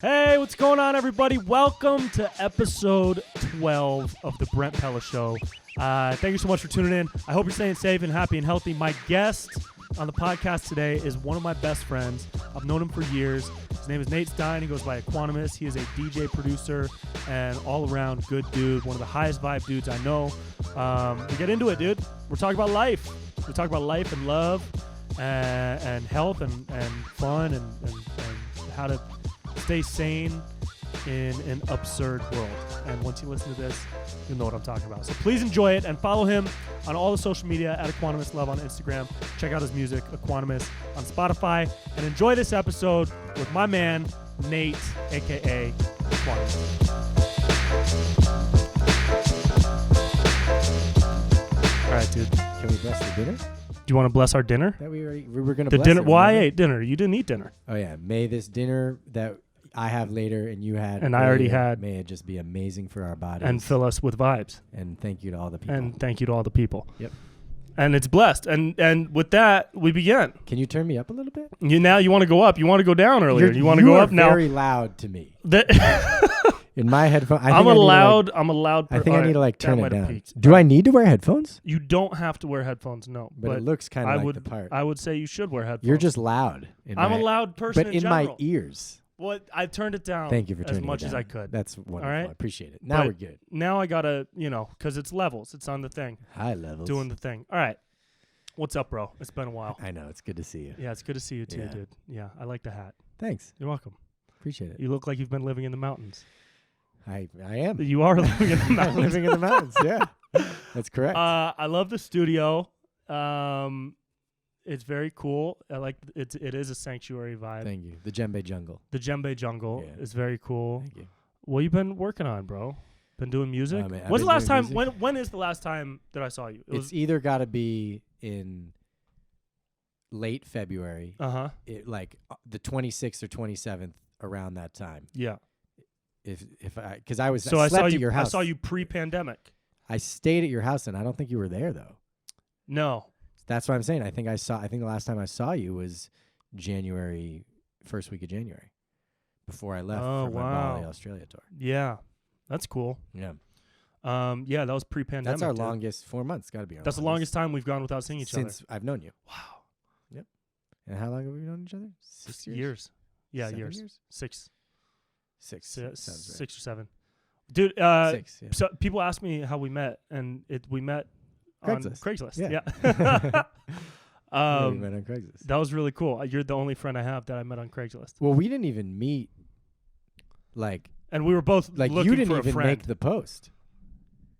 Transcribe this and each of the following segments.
Hey, what's going on, everybody? Welcome to episode 12 of the Brent Pella Show. Thank you so much for tuning in. I hope you're staying safe and happy and healthy. My guest on the podcast today is one of my best friends. I've known him for years. His name is Nate Stein. He goes by Equanimous. He is a DJ, producer, and all-around good dude. One of the highest vibe dudes I know. We get into it, dude. We're talking about life. We talk about life and love and health and fun and how to stay sane in an absurd world. And once you listen to this, you'll know what I'm talking about. So please enjoy it and follow him on all the social media at Equanimous Love on Instagram. Check out his music, Equanimous, on Spotify. And enjoy this episode with my man, Nate, a.k.a. Equanimous. All right, dude. Can we bless the dinner? Do you want to bless our dinner? That we were going to The bless dinner. it, Well, I remember? ate dinner. You didn't eat dinner. Oh, yeah. May this dinner that I have later and you had And I already earlier, had. may it just be amazing for our bodies. And fill us with vibes. And thank you to all the people. And thank you to all the people. Yep. And it's blessed. And with that, we begin. Can you turn me up a little bit? You want to go up. You want to go down earlier. You want to go up now. You're very loud to me. That In my headphones. I'm a loud. I think I need to like turn it down. Peaked. Do I need to wear headphones? You don't have to wear headphones, no. But it looks kind of like the part. I would say you should wear headphones. You're just loud. I'm a loud person but in my general. ears. Well, I turned it down. Thank you for as turning much it as down. I could. That's wonderful. All right? I appreciate it. Now But we're good. Now I gotta, because it's levels. It's on the thing. High levels. Doing the thing. All right. What's up, bro? It's been a while. I know. It's good to see you. Yeah, it's good to see you too, Yeah. dude. Yeah, I like the hat. Thanks. You're welcome. Appreciate it. You look like you've been living in the mountains. I am. You are living in the I'm mountains. living in the mountains. Yeah, that's correct. I love the studio. It's very cool. I like it. It is a sanctuary vibe. Thank you. The djembe jungle. The djembe jungle Yeah. is very cool. Thank you. What you been working on, bro? Been doing music? Man, I've When's the been last doing time? music. When is the last time that I saw you? It It's either got to be in late February, like the 26th or 27th, around that time. Yeah. Because I So slept saw at you. your house. I saw you pre-pandemic. I stayed at your house, and I don't think you were there though. No. That's what I'm saying. I think the last time I saw you was first week of January, before I left for my Bali, Australia tour. Yeah, that's cool. Yeah. Yeah, that was pre-pandemic. That's our dude. longest 4 months. Got to be our That's the longest time we've gone without seeing each other. since I've known you. Wow. Yep. And how long have we known each other? 6 years. Yeah, 7 years. years? 6. Sounds right. 6 or 7. Dude, 6. Yeah. so people ask me how we met, and we met on Craigslist. Yeah. Yeah. We met on Craigslist. That was really cool. You're the only friend I have that I met on Craigslist. Well, we didn't even meet. And we were both Like looking you didn't for a even friend. make the post.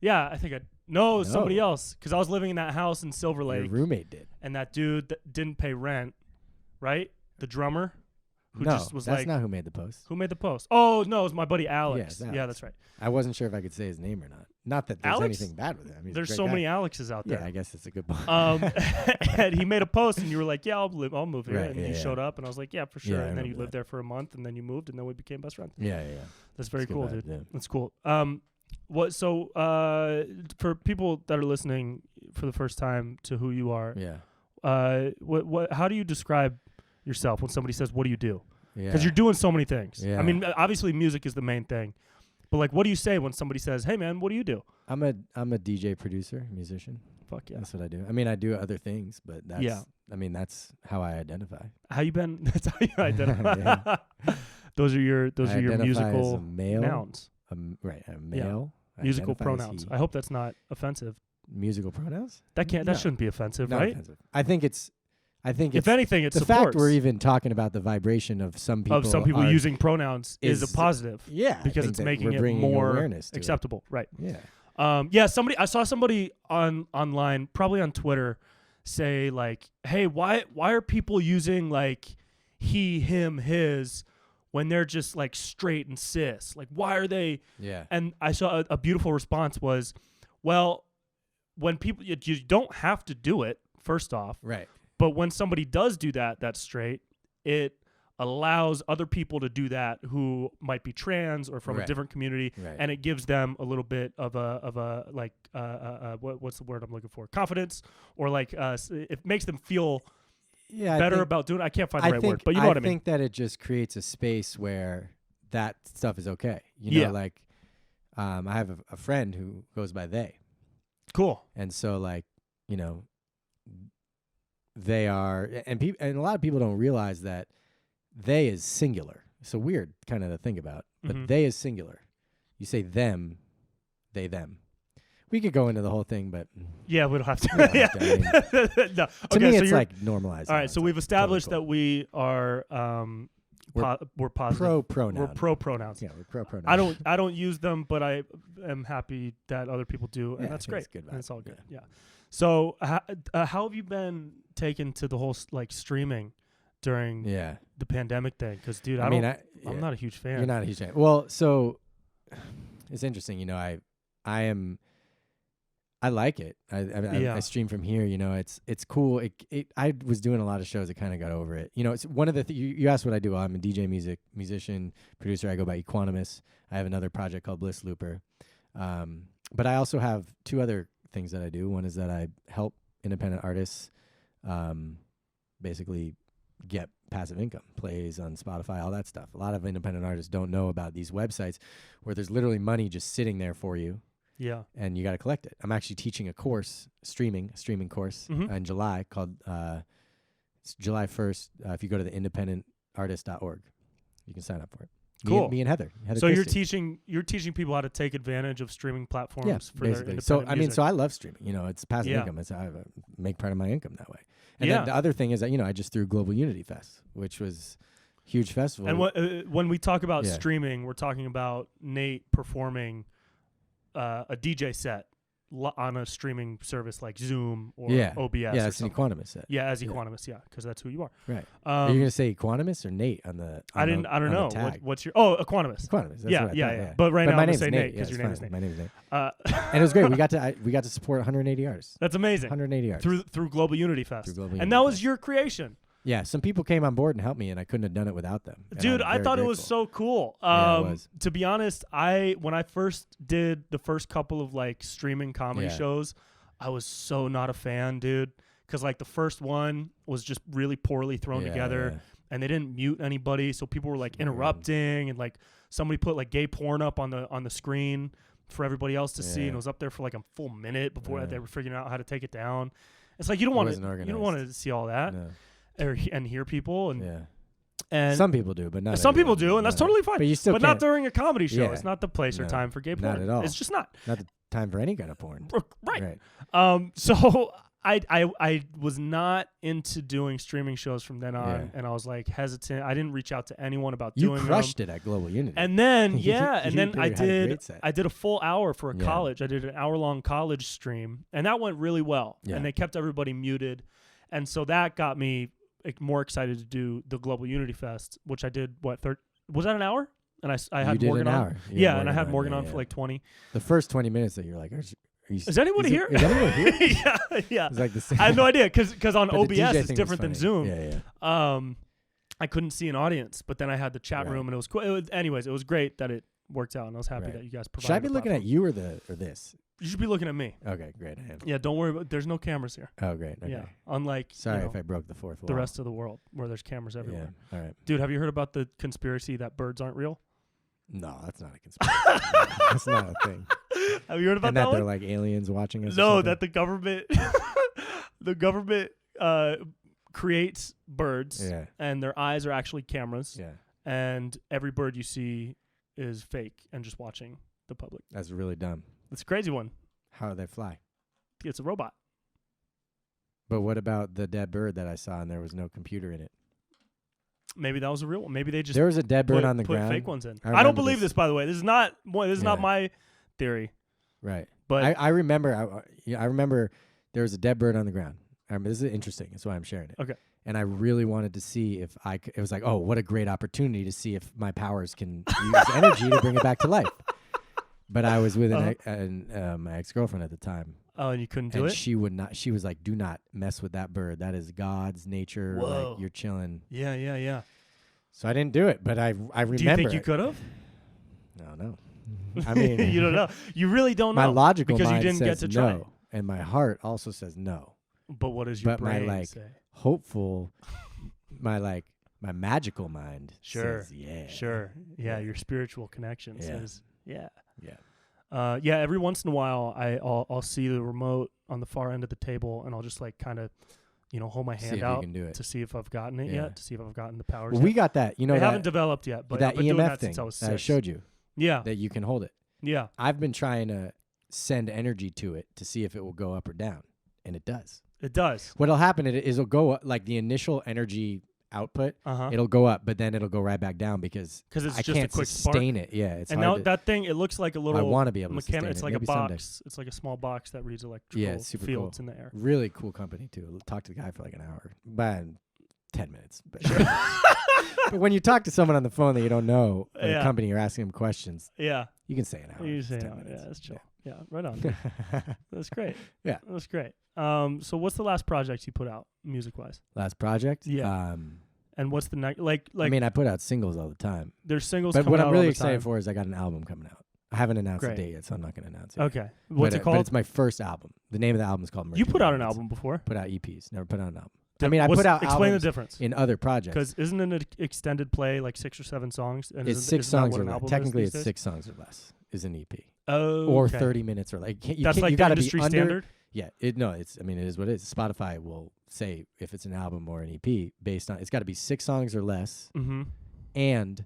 Yeah, I think it was somebody No. else, because I was living in that house in Silver Lake, Your roommate did. and that dude that didn't pay rent, right? The drummer, who No, just was that's like, not who made the post. who made the post? Oh no, it was my buddy Alex. Yeah, it's Yeah, Alex. that's right. I wasn't sure if I could say his name or not. Not that there's Alex? anything bad with him. I mean, There's he's a so great many guy. Alexes out there. Yeah, I guess it's a good point. And he made a post, and you were like, "Yeah, I'll move here." Right, and you you showed up, and I was like, "Yeah, for sure." Yeah, I and then you remember lived that. there for a month, and then you moved, and then we became best friends. Yeah. That's very It's a good cool, vibe, dude. yeah. That's cool. For people that are listening for the first time to who you are, Yeah. how do you describe yourself when somebody says, "What do you do?" Yeah. Because you're doing so many things. Yeah. I mean, obviously music is the main thing, but like, what do you say when somebody says, "Hey, man, what do you do?" I'm a DJ, producer, musician. Fuck yeah. That's what I do. I mean, I do other things, but that's Yeah. I mean, that's how I identify. How you been? That's how you identify. Yeah. Those are your I identify as musical a male, nouns. Right, a male. I Musical identify as pronouns. he. I hope that's not offensive. Musical pronouns? That No. shouldn't be offensive, Not right? offensive. I think it's If anything, it the supports. fact we're even talking about the vibration of some people are- using pronouns is a positive. Yeah, I because think it's that making we're it bringing more awareness to it. acceptable, right? Yeah. I saw somebody online, probably on Twitter, say like, "Hey, why are people using like he, him, his when they're just like straight and cis? Like, why are they?" Yeah. And I saw a beautiful response was, "Well, when people you don't have to do it, first off, Right. but when somebody does do that, that's straight, it allows other people to do that who might be trans or from a Right. different community, Right. and it gives them a little bit of a like what's the word I'm looking for? Confidence, or like it makes them feel Yeah, better about doing it. I can't find the right word, but you know what I mean. think that it just creates a space where that stuff is okay. You know, Yeah. like I have a friend who goes by they. Cool. And so like, you know, they are, and a lot of people don't realize that they is singular. It's a weird kind of to think about, but they is singular. You say them, they, them. We could go into the whole thing, but yeah, we don't have to. I mean, No. to me, so it's like normalized. all right. So we've established totally that we are we're positive. pro-pronoun. We're pro pronouns. Yeah, we're pro-pronoun. I don't use them, but I am happy that other people do, and Yeah, that's I think great. it's good And it's all good. Yeah. Yeah. So how have you been taken to the whole like streaming during the pandemic thing? Because dude, I'm not a huge fan. You're not a huge fan. Well, so it's interesting. You know, I like it. I stream from here. You know, it's cool. I was doing a lot of shows. I kind of got over it. You know, it's one of the you asked what I do. Well, I'm a DJ, musician, producer. I go by Equanimous. I have another project called Bliss Looper. But I also have two other things that I do. One is that I help independent artists, basically get passive income, plays on Spotify, all that stuff. A lot of independent artists don't know about these websites where there's literally money just sitting there for you. Yeah. And you got to collect it. I'm actually teaching a course, streaming course in July called it's July 1st. If you go to the independentartist.org, you can sign up for it. Cool. Me and Heather So Christie. you're teaching people how to take advantage of streaming platforms for their basically. independent So music. so I love streaming. You know, it's passive income. It's I make part of my income that way. And then the other thing is that, you know, I just threw Global Unity Fest, which was a huge festival. And when we talk about streaming, we're talking about Nate performing a DJ set on a streaming service like Zoom or OBS. Yeah, that's an Equanimous set. Yeah, as Equanimous, because that's who you are. Right. Are you gonna say Equanimous or Nate on the? I don't know. What's your? Equanimous. Equanimous. That's Yeah. But right now my I'm gonna name's say Nate because your name is Nate. My name is Nate. And it was great. We got to support 180 artists. That's amazing. 180 artists through Global Unity Fest. And that was your creation. Yeah, some people came on board and helped me, and I couldn't have done it without them. Dude, I thought it was so cool. Yeah, it was. To be honest, when I first did the first couple of like streaming comedy shows, I was so not a fan, dude. Because like the first one was just really poorly thrown together, and they didn't mute anybody, so people were like interrupting, and like somebody put like gay porn up on the screen for everybody else to see, and it was up there for like a full minute before they were figuring out how to take it down. It's like you don't want to see all that. No. And hear people and some people do, but not some everyone. people do, and that's totally fine. But you still not during a comedy show. Yeah. It's not the place or time for gay porn. Not at all. It's just not the time for any kind of porn. Right. So I was not into doing streaming shows from then on, and I was like hesitant. I didn't reach out to anyone about doing them. You crushed it at Global Unity. And then I did a full hour for a Yeah. college. I did an hour-long college stream, and that went really well. Yeah. And they kept everybody muted, and so that got me more excited to do the Global Unity Fest, which I did. Was that an hour? And I had Morgan an on. hour. Yeah, and I had Morgan on for like 20. The first 20 minutes that you're like, is anybody here? Is anyone here? yeah. It's like the same. I have no idea because on But the OBS DJ it's thing different was than funny. Zoom. Yeah. I couldn't see an audience, but then I had the chat room, and it was cool. Anyways, it was great that it worked out, and I was happy that you guys provided. Should I be looking at you or this? You should be looking at me. Okay, great. I am. Yeah, don't worry. There's no cameras here. Oh, great. Okay. Yeah, unlike sorry if I broke the fourth wall. The rest of the world where there's cameras everywhere. Yeah. All right. Dude, have you heard about the conspiracy that birds aren't real? No, that's not a conspiracy. That's not a thing. Have you heard about and that they're like aliens watching us? No, that the government, creates birds, and their eyes are actually cameras. Yeah. And every bird you see is fake and just watching the public. That's really dumb. It's a crazy one. How do they fly? It's a robot. But what about the dead bird that I saw and there was no computer in it? Maybe that was a real one. Maybe they just there was a dead bird on the put ground. Fake ones in. I don't believe this, by the way. This is not my theory. Right. But I remember. I remember there was a dead bird on the ground. This is interesting. That's why I'm sharing it. Okay. And I really wanted to see if it was like, oh, what a great opportunity to see if my powers can use energy to bring it back to life. But I was with my ex-girlfriend at the time. Oh, and you couldn't do it? She would not. She was like, do not mess with that bird. That is God's nature. Whoa. Like, you're chilling. Yeah. So I didn't do it, but I remember. Do you think you could have? No. I mean, you don't know. You really don't know. My logical because mind you didn't says get to try. no, and my heart also says no. But what does your brain say? Hopeful, my my magical mind says, yeah, your spiritual connection says, yeah. Every once in a while, I'll see the remote on the far end of the table, and I'll just like kind of, hold my hand out to see if I've gotten it yet, to see if I've gotten the powers. Well, we got that. They haven't developed yet, but that I've been EMF doing that thing since I was 6. I showed you. Yeah, that you can hold it. Yeah, I've been trying to send energy to it to see if it will go up or down, and it does. It does. What'll happen is it'll go up, like the initial energy output. It'll go up, but then it'll go right back down because it's I just can't a quick sustain spark. it. Yeah, it's and hard now that thing, it looks like a little. I want to be able to sustain It's it. like Maybe a box. someday. It's like a small box that reads electrical super fields cool. in the air. Really cool company too. Talked to the guy for like an hour, but 10 minutes. But, but when you talk to someone on the phone that you don't know, the company, you're asking them questions. Yeah, you can say an hour. You say an hour. Yeah, that's chill. Yeah, right on. That's great. Yeah, that's great. So what's the last project you put out, music wise? Last project? Yeah. And what's the next? Like I mean, I put out singles all the time. There's singles. But coming what out I'm really all the excited time. for is I got an album coming out. I haven't announced the date yet, so I'm not going to announce it. Okay. What's it called? But it's my first album. The name of the album is called Mercury. You put out an album before? Put out EPs. Never put out an album. I put out explain albums the difference in other projects. Because isn't it an extended play, like 6 or 7 songs? And it's 6 songs or less. Technically, it's 6 songs or less is an EP. Oh, or 30 minutes or less. That's like the industry standard? Yeah. It is what it is. Spotify will say if it's an album or an EP based on, it's got to be 6 songs or less and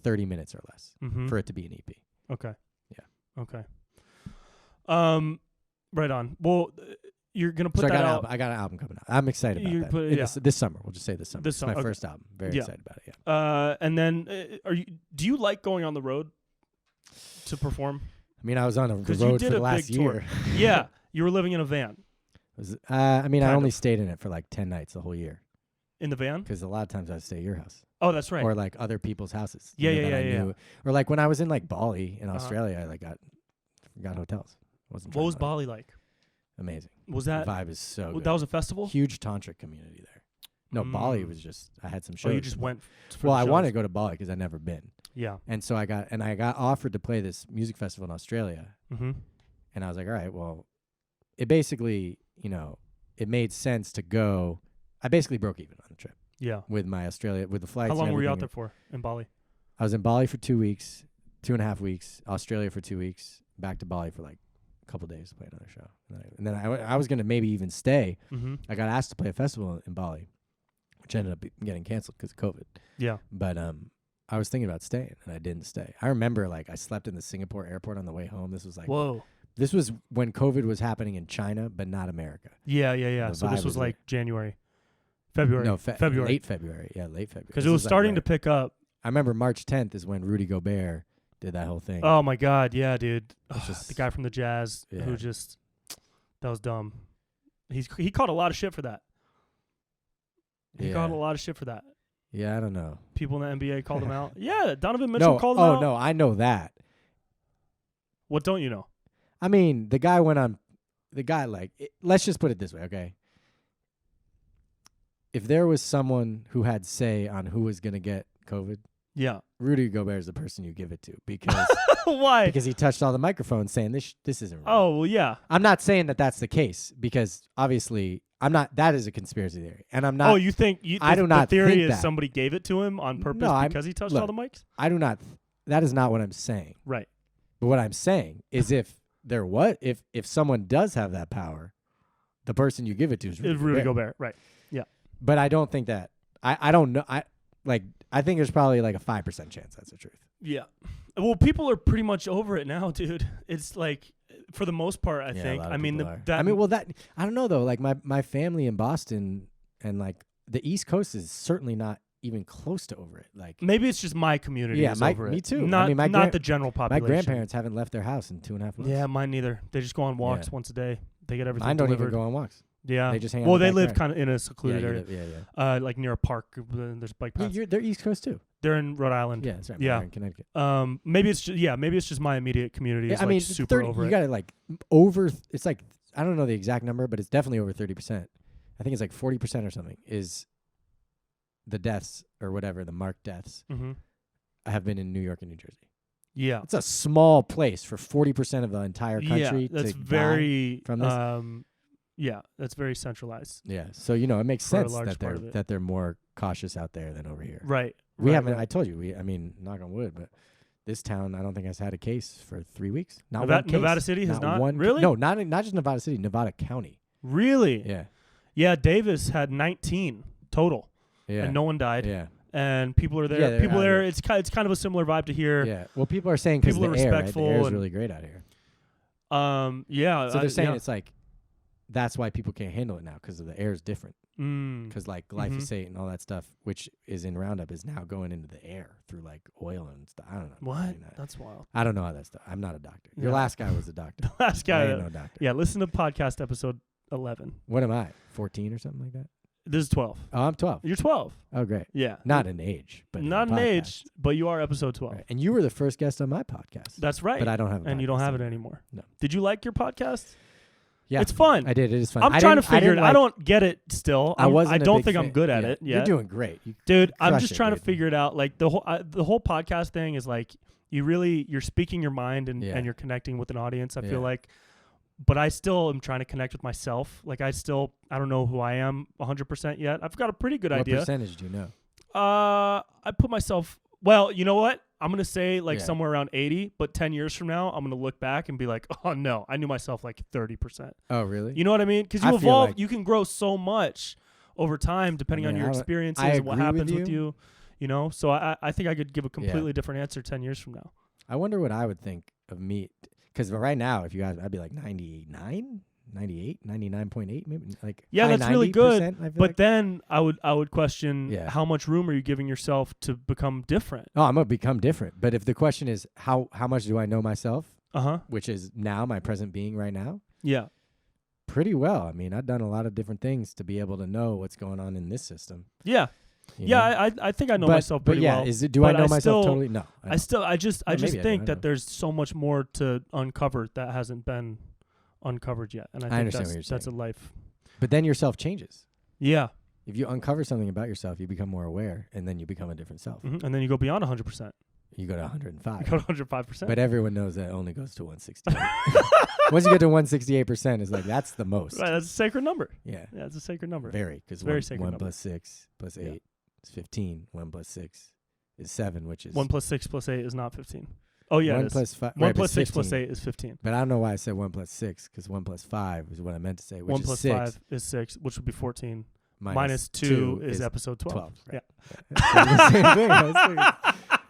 30 minutes or less for it to be an EP. Okay. Yeah. Okay. Right on. Well, you're gonna put that out. I got an album coming out. I'm excited about that. This summer. We'll just say this summer. This summer. It's my first album. Very excited about it. Yeah. And then, do you like going on the road to perform? I mean, I was on the road for the last year. Yeah, you were living in a van. I only stayed in it for like 10 nights the whole year. In the van? Because a lot of times I would stay at your house. Oh, that's right. Or like other people's houses. Yeah. Or like when I was in like Bali in Australia, I like got hotels. What was Bali like? Amazing. Was that the vibe is so good. That was a festival? Huge tantric community there. No, Bali was just, I had some shows. Oh, you just went I wanted to go to Bali because I'd never been. Yeah. And so I got offered to play this music festival in Australia. And I was like, all right, well, it basically, it made sense to go. I basically broke even on the trip. Yeah. With my Australia, with the flights. How long were you out there for in Bali? I was in Bali for 2 weeks, 2.5 weeks, Australia for 2 weeks, back to Bali for like a couple days to play another show. And then I was going to maybe even stay. I got asked to play a festival in Bali, which ended up getting canceled because of COVID. Yeah. But I was thinking about staying, and I didn't stay. I remember like I slept in the Singapore airport on the way home. This was like, whoa. This was when COVID was happening in China, but not America. Yeah. So this was like January, February. No, February. Late February. Yeah, late February. Because it was starting to pick up. I remember March 10th is when Rudy Gobert did that whole thing. Oh my God, yeah, dude. The guy from the Jazz who just, that was dumb. He caught a lot of shit for that. He caught a lot of shit for that. Yeah, I don't know. People in the NBA called him out. Yeah, Donovan Mitchell called him out. Oh no, I know that. What don't you know? I mean, the guy let's just put it this way, okay? If there was someone who had say on who was going to get COVID, Rudy Gobert is the person you give it to because why? Because he touched all the microphones saying this isn't real. Oh, well, yeah. I'm not saying that that's the case because obviously that is a conspiracy theory, and I'm not. Oh, you think I do not the theory think is that. somebody gave it to him on purpose because he touched all the mics? I do not. That is not what I'm saying. Right. But what I'm saying is if someone does have that power, the person you give it to is Rudy Gobert. Right. Yeah. But I don't think that. I don't know. I think there's probably like a 5% chance that's the truth. Yeah. Well, people are pretty much over it now, dude. It's like, for the most part, I think. I mean, I don't know though. Like my family in Boston and like the East Coast is certainly not even close to over it. Like maybe it's just my community is over it. Me too. Not the general population. My grandparents haven't left their house in 2.5 months. Yeah, mine neither. They just go on walks once a day. They get everything delivered. Mine don't even go on walks. Yeah. They just hang out. Well, they live kind of in a secluded area. Yeah. Like near a park. There's bike paths. They're East Coast too. They're in Rhode Island. Yeah, that's right. Yeah. In Connecticut. Maybe it's just my immediate community is super over it. You got it like over. It's like I don't know the exact number, but it's definitely over 30%. I think it's like 40% or something. Is the deaths or whatever the marked deaths have been in New York and New Jersey. Yeah, it's a small place for 40% of the entire country. That's to very die from this. Yeah, that's very centralized. Yeah. So, you know, it makes sense that they're more cautious out there than over here. Right. We haven't, I told you, I mean, knock on wood, but this town, I don't think has had a case for 3 weeks. Not one case. Nevada City has not? Really? No, not just Nevada City, Nevada County. Really? Yeah. Yeah, Davis had 19 total. Yeah. And no one died. Yeah. And people are there. Yeah, people there. It's kind of a similar vibe to here. Yeah. Well, people are saying because the air, respectful. Right? The air is really great out here. Yeah. So they're saying it's like that's why people can't handle it now because the air is different. Because like glyphosate and all that stuff, which is in Roundup, is now going into the air through like oil and stuff. I don't know. What? That's wild. I don't know how that stuff. I'm not a doctor. Your last guy was a doctor. The last guy. I ain't no doctor. Yeah. Listen to podcast episode 11. What am I? 14 or something like that? This is 12. Oh, I'm 12. You're 12. Oh, great. Yeah. Not an age, but not an age, but you are episode 12. Right. And you were the first guest on my podcast. That's right. But I don't have a podcast. And you don't have it anymore. No. Did you like your podcast? Yeah. It's fun. I did. It is fun. I'm trying to figure it out. I don't get it still. I don't think I'm good at it yet. You're doing great. Dude, I'm just trying to figure it out. Like the whole podcast thing is like you're speaking your mind and you're connecting with an audience, I feel like. But I still am trying to connect with myself. Like I don't know who I am 100% yet. I've got a pretty good idea. What percentage do you know? I put myself, well, you know what? I'm going to say somewhere around 80, but 10 years from now, I'm going to look back and be like, oh no, I knew myself like 30%. Oh, really? You know what I mean? Because you evolve, you can grow so much over time depending on your experiences and what happens with you. You know, so I think I could give a completely different answer 10 years from now. I wonder what I would think of me. Because right now, if you guys, I'd be like 99, 98, 99.8, maybe like. Yeah, that's really good. But then I would question how much room are you giving yourself to become different? Oh, I'm gonna become different. But if the question is how much do I know myself? Which is now my present being right now. Yeah. Pretty well. I mean, I've done a lot of different things to be able to know what's going on in this system. Yeah. I think I know myself pretty well. Do I know myself totally? No. I just think that there's so much more to uncover that hasn't been uncovered yet. And I think understand what you're saying. That's a life. But then your self changes. Yeah. If you uncover something about yourself, you become more aware, and then you become a different self. And then you go beyond 100%. You go to 105. You go to 105%. But everyone knows that it only goes to 168. Once you get to 168%, it's like that's the most. Right, that's a sacred number. Yeah. Yeah, it's a sacred number. Very, because 1 plus 6 plus 8 is 15. 1 plus 6 is 7, which is 1 plus 6 plus 8 is not 15. Oh yeah, 1 plus 5. 1 plus 6 plus 8 is 15. But I don't know why I said 1 plus 6, because 1 plus 5 is what I meant to say. Which 1 plus 6. 5 is 6, which would be 14. Minus 2 is episode 12. Right. Yeah.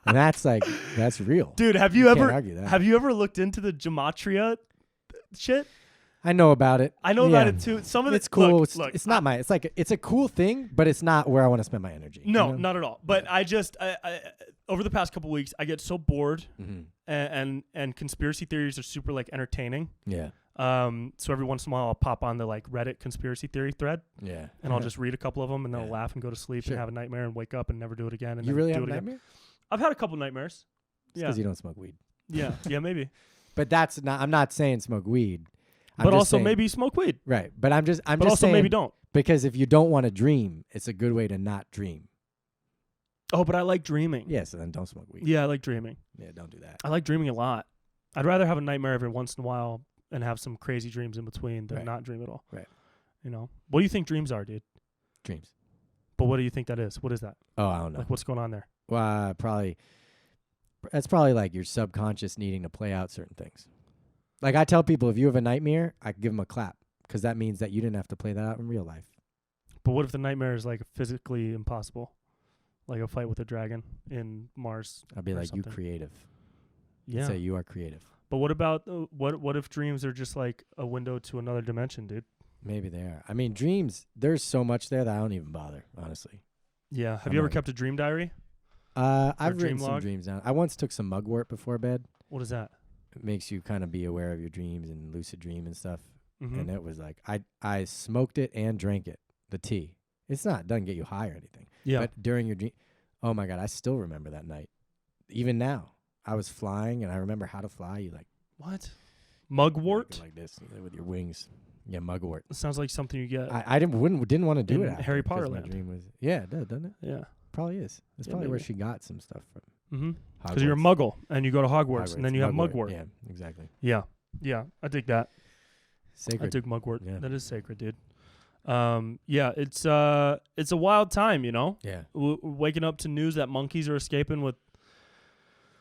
And that's real. Dude, have you ever looked into the gematria shit? I know about it. I know about it too. Some of it's cool. It's not my. It's like it's a cool thing, but it's not where I want to spend my energy. No, you know? not at all. But I over the past couple weeks, I get so bored, and conspiracy theories are super like entertaining. Yeah. So every once in a while, I'll pop on the like Reddit conspiracy theory thread. Yeah. And I'll just read a couple of them, and then I'll laugh and go to sleep and have a nightmare and wake up and never do it again. And you then really do have it a nightmare? Again. I've had a couple nightmares. Because you don't smoke weed. Yeah. Yeah, maybe. But that's not. I'm not saying smoke weed. But also maybe smoke weed. Right. But I'm just also saying, maybe don't. Because if you don't want to dream, it's a good way to not dream. Oh, but I like dreaming. Yeah, so then don't smoke weed. Yeah, I like dreaming. Yeah, don't do that. I like dreaming a lot. I'd rather have a nightmare every once in a while and have some crazy dreams in between than not dream at all. Right. You know? What do you think dreams are, dude? Dreams. But what do you think that is? What is that? Oh, I don't know. Like, what's going on there? Well, that's probably like your subconscious needing to play out certain things. Like I tell people, if you have a nightmare, I give them a clap because that means that you didn't have to play that out in real life. But what if the nightmare is like physically impossible? Like a fight with a dragon in Mars. I'd be like, something. you creative. Yeah. I'd say you are creative. But what about, what if dreams are just like a window to another dimension, dude? Maybe they are. I mean, dreams, there's so much there that I don't even bother, honestly. Yeah. Have you ever kept a dream diary? I've written some dreams down. I once took some mugwort before bed. What is that? It makes you kind of be aware of your dreams and lucid dream and stuff. And it was like, I smoked it and drank it, the tea. Doesn't get you high or anything. Yeah. But during your dream, oh my God, I still remember that night. Even now, I was flying and I remember how to fly. You like, what? Mugwort? Like this with your wings. Yeah, mugwort. It sounds like something you get. I didn't want to do it after Harry Potter my land. dream was, yeah, it does, doesn't it? Yeah. Probably is. That's probably where she got some stuff from. Because you're a muggle and you go to Hogwarts and then you have mugwort. Yeah, exactly. Yeah. Yeah. I dig that. Sacred. I dig mugwort. Yeah. That is sacred, dude. Yeah, it's a wild time, you know? Yeah. Waking up to news that monkeys are escaping with...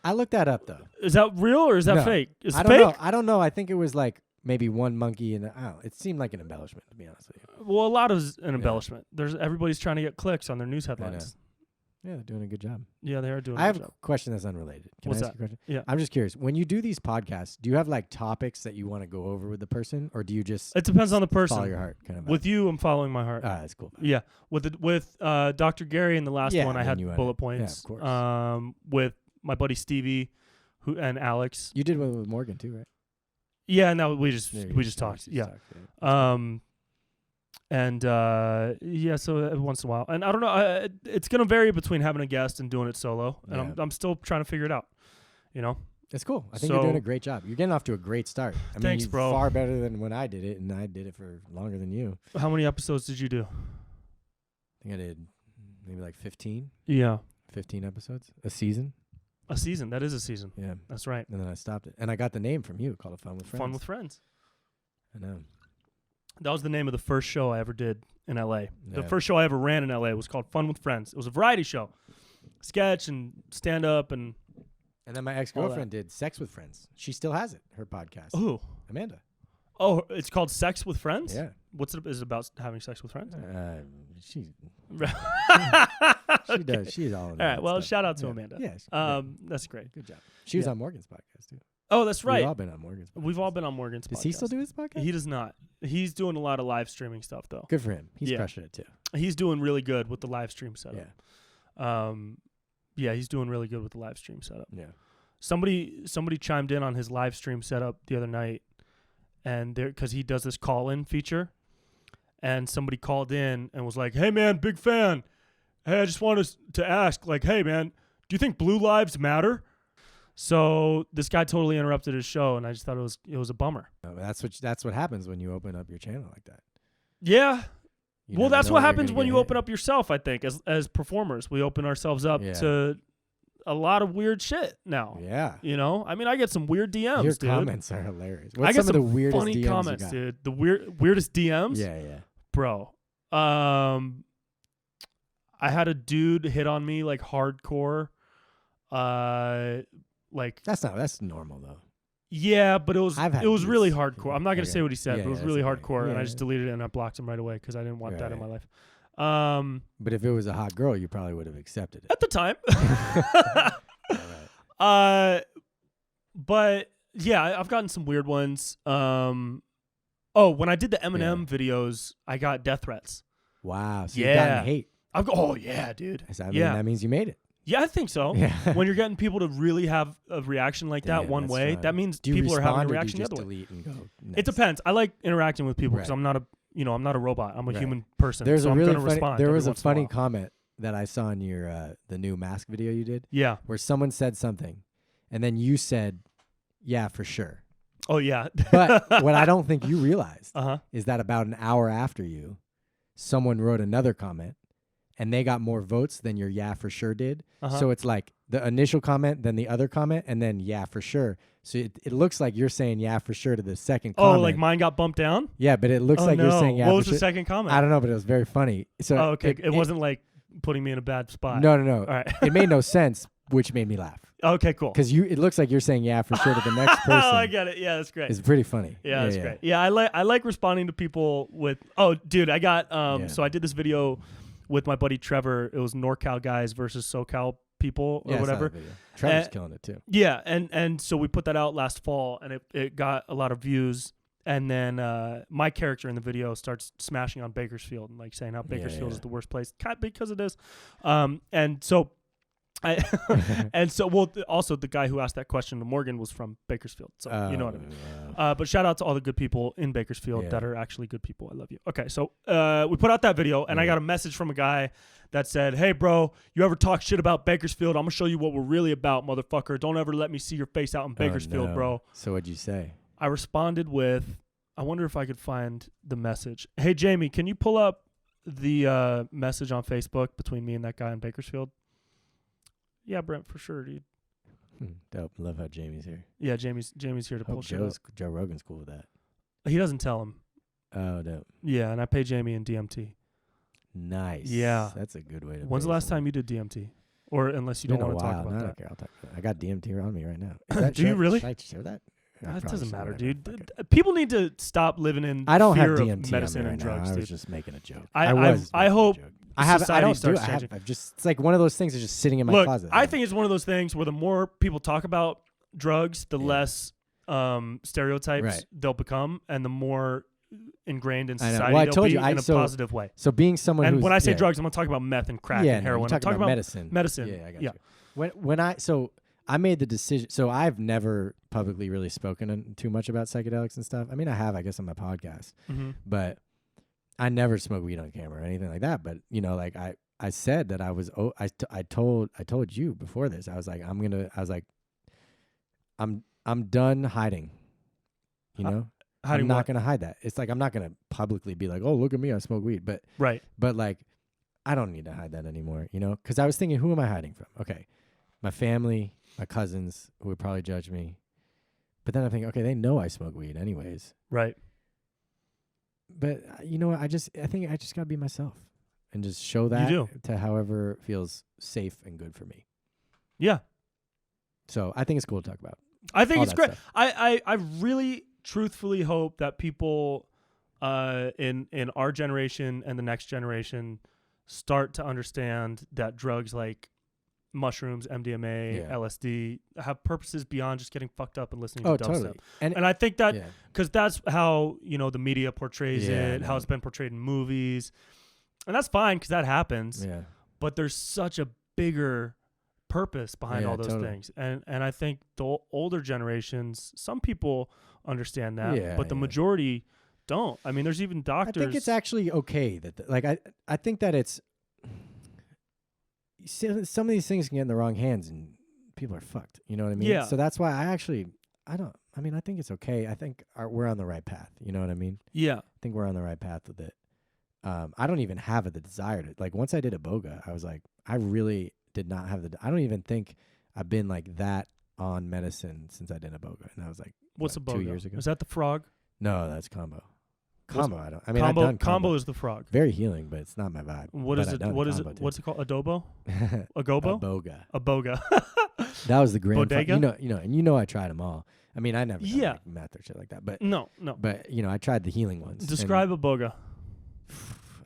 I looked that up, though. Is that real or is that No, fake? Is I it don't fake? know. I don't know. I think it was like maybe one monkey and it seemed like an embellishment, to be honest with you. Well, a lot is an embellishment. Everybody's trying to get clicks on their news headlines. Yeah, they're doing a good job. Yeah, they are doing I a have good a job. question that's unrelated. Can What's I ask you a question? Yeah. I'm just curious. When you do these podcasts, do you have like topics that you want to go over with the person, or do you just It depends on the person. follow your heart? Kind of. With you, I'm following my heart. That's cool. Yeah. With Dr. Gary in the last Yeah, one, I when had you had bullet it. points. Yeah, of course. With my buddy Stevie, and Alex. You did one with Morgan too, right? Yeah. No, we just Talked, talked. Yeah. So every once in a while, and I don't know. It's gonna vary between having a guest and doing it solo, and I'm still trying to figure it out. You know. It's cool. I think you're doing a great job. You're getting off to a great start. Thanks, bro. Far better than when I did it, and I did it for longer than you. How many episodes did you do? I think I did maybe like 15. Yeah. 15 episodes. A season. A season. That is a season. Yeah. That's right. And then I stopped it. And I got the name from you, called it Fun with Friends. Fun with Friends. I know. That was the name of the first show I ever did in L.A. The Yeah. first show I ever ran in L.A. was called Fun with Friends. It was a variety show. Sketch and stand-up and... And then my ex-girlfriend did Sex with Friends. She still has it, her podcast. Ooh. Amanda. Oh, it's called Sex with Friends? Yeah. Is it about having sex with friends? She Okay. does. She's all in All right. that well, stuff. shout out to Yeah. Amanda. Yeah. That's great. Good job. She was on Morgan's podcast, too. Oh, that's right. We've all been on Morgan's podcast. We've all been on Morgan's podcast. Does he still do his podcast? He does not. He's doing a lot of live streaming stuff, though. Good for him. He's crushing it, too. He's doing really good with the live stream setup. Yeah. Yeah, he's doing really good with the live stream setup. Yeah. Somebody chimed in on his live stream setup the other night, and because he does this call-in feature, and somebody called in and was like, "Hey man, big fan. Hey, I just wanted to ask, like, hey man, do you think blue lives matter?" So this guy totally interrupted his show, and I just thought it was a bummer. No, that's what happens when you open up your channel like that. Yeah. You Well, never that's know what where you're happens gonna when get you hit. open up yourself, I think, as performers. We open ourselves up to a lot of weird shit now. Yeah. You know? I mean, I get some weird DMs, Your dude. comments are hilarious. I What's get some of the some weirdest funny DMs comments, you got? dude. The weirdest DMs? Yeah. Bro. I had a dude hit on me like hardcore. Like That's normal though. yeah, but it was dudes really who- hardcore. I'm not gonna say what he said, Yeah, but it was yeah, really that's okay. hardcore, and I Yeah. just deleted it and I blocked him right away because I didn't want that in my Right. life. But if it was a hot girl, you probably would have accepted it. At the time. All right. But yeah, I've gotten some weird ones. When I did the Eminem videos, I got death threats. Wow. So you've gotten hate. Oh yeah, dude. That means you made it. Yeah, I think so. Yeah. When you're getting people to really have a reaction like that one that's way, fun. that means Do you people are having a respond, or reaction do you the just other way. delete and go, It next? depends. I like interacting with people because Right. I'm not a robot. I'm a Right. human person. There's so a I'm really gonna funny. respond There every was a once in while. funny comment that I saw in your the new mask video you did, Yeah. where someone said something, and then you said, "Yeah, for sure." Oh yeah. But what I don't think you realized Uh huh. is that about an hour after you, someone wrote another comment, and they got more votes than your "yeah for sure" did. Uh-huh. So it's like the initial comment, then the other comment, and then "yeah for sure." So it looks like you're saying "yeah for sure" to the second comment. Oh, like mine got bumped down? Yeah, but it looks Oh, like no. you're saying "yeah What for was sure." the second comment? I don't know, but it was very funny. So Oh, okay. It wasn't like putting me in a bad spot. No. All right. It made no sense, which made me laugh Okay, cool. because it looks like you're saying "yeah for sure" to the next person. Oh, I get it. Yeah, that's great. It's pretty funny. Yeah, that's great. Yeah, I like responding to people with. Oh, dude, I got So I did this video with my buddy Trevor. It was NorCal guys versus SoCal people or Yeah, I saw whatever. that video. Trevor's killing it too. Yeah, and so we put that out last fall, and it got a lot of views. And then my character in the video starts smashing on Bakersfield and like saying how Bakersfield is the worst place, because it is. And so. Also the guy who asked that question to Morgan was from Bakersfield, so you know what I mean. But shout out to all the good people in Bakersfield that are actually good people. I love you. Okay, so we put out that video, and I got a message from a guy that said, "Hey, bro, you ever talk shit about Bakersfield? I'm gonna show you what we're really about, motherfucker. Don't ever let me see your face out in Bakersfield, bro." So what'd you say? I responded with, I wonder if I could find the message. Hey, Jamie, can you pull up the message on Facebook between me and that guy in Bakersfield? Yeah, Brent, for sure, dude. Dope. Love how Jamie's here. Yeah, Jamie's here to pull Hope shit up. Joe Rogan's cool with that. He doesn't tell him. Oh, no. Yeah, and I pay Jamie in DMT. Nice. Yeah. That's a good way to When's the last time you did DMT? Or unless you don't want to talk about that. Okay, I'll talk about it. I got DMT around me right now. Do you really? Should I share that? That doesn't matter, dude. People need to stop living in I don't fear have DMT of medicine on me and right drugs, now. I dude. was just making a joke. I hope I don't starts do it. I've just, it's like one of those things that's just sitting in my closet. I think it's one of those things where the more people talk about drugs, the less stereotypes they'll become, and the more ingrained in society they'll be in a positive way. So being someone and when I say drugs, I'm not talking about meth and crack and heroin. I'm talking about medicine. Medicine. Yeah, I got you. I made the decision. So I've never publicly really spoken too much about psychedelics and stuff. I mean, I have, I guess, on my podcast, but I never smoke weed on camera or anything like that. But like I said that I was. I told you before this. I was like, I'm done hiding. I'm not gonna hide that. It's like I'm not gonna publicly be like, oh, look at me, I smoke weed. But like, I don't need to hide that anymore. Because I was thinking, who am I hiding from? Okay, my family. My cousins who would probably judge me. But then I think, okay, they know I smoke weed anyways. Right. But you know what? I think I just got to be myself and just show that to however feels safe and good for me. Yeah. So I think it's cool to talk about. I think it's great. I really truthfully hope that people in our generation and the next generation start to understand that drugs like mushrooms, MDMA, LSD have purposes beyond just getting fucked up and listening to dubstep. Totally. And I think that because that's how the media portrays it, how it's been portrayed in movies, and that's fine because that happens. Yeah. But there's such a bigger purpose behind all those things, and I think the older generations, some people understand that, but the majority don't. I mean, there's even doctors. I think it's actually okay that I think that it's. Some of these things can get in the wrong hands and people are fucked. You know what I mean? Yeah. So that's why I think it's okay. I think we're on the right path. You know what I mean? Yeah. I think we're on the right path with it. I don't even have the desire to, like, once I did Iboga, I was like, I really did not have I don't even think I've been like that on medicine since I did Iboga. And I was like, what's Iboga? 2 years ago. Is that the frog? No, that's combo. Combo, I don't. I mean, combo, combo is the frog. Very healing, but it's not my vibe. What is it? What is it? What's it called? Adobo? Agobo? Aboga. That was the grand. Bodega? And I tried them all. I mean, I never done like meth or shit like that. But no. But I tried the healing ones. Describe Aboga.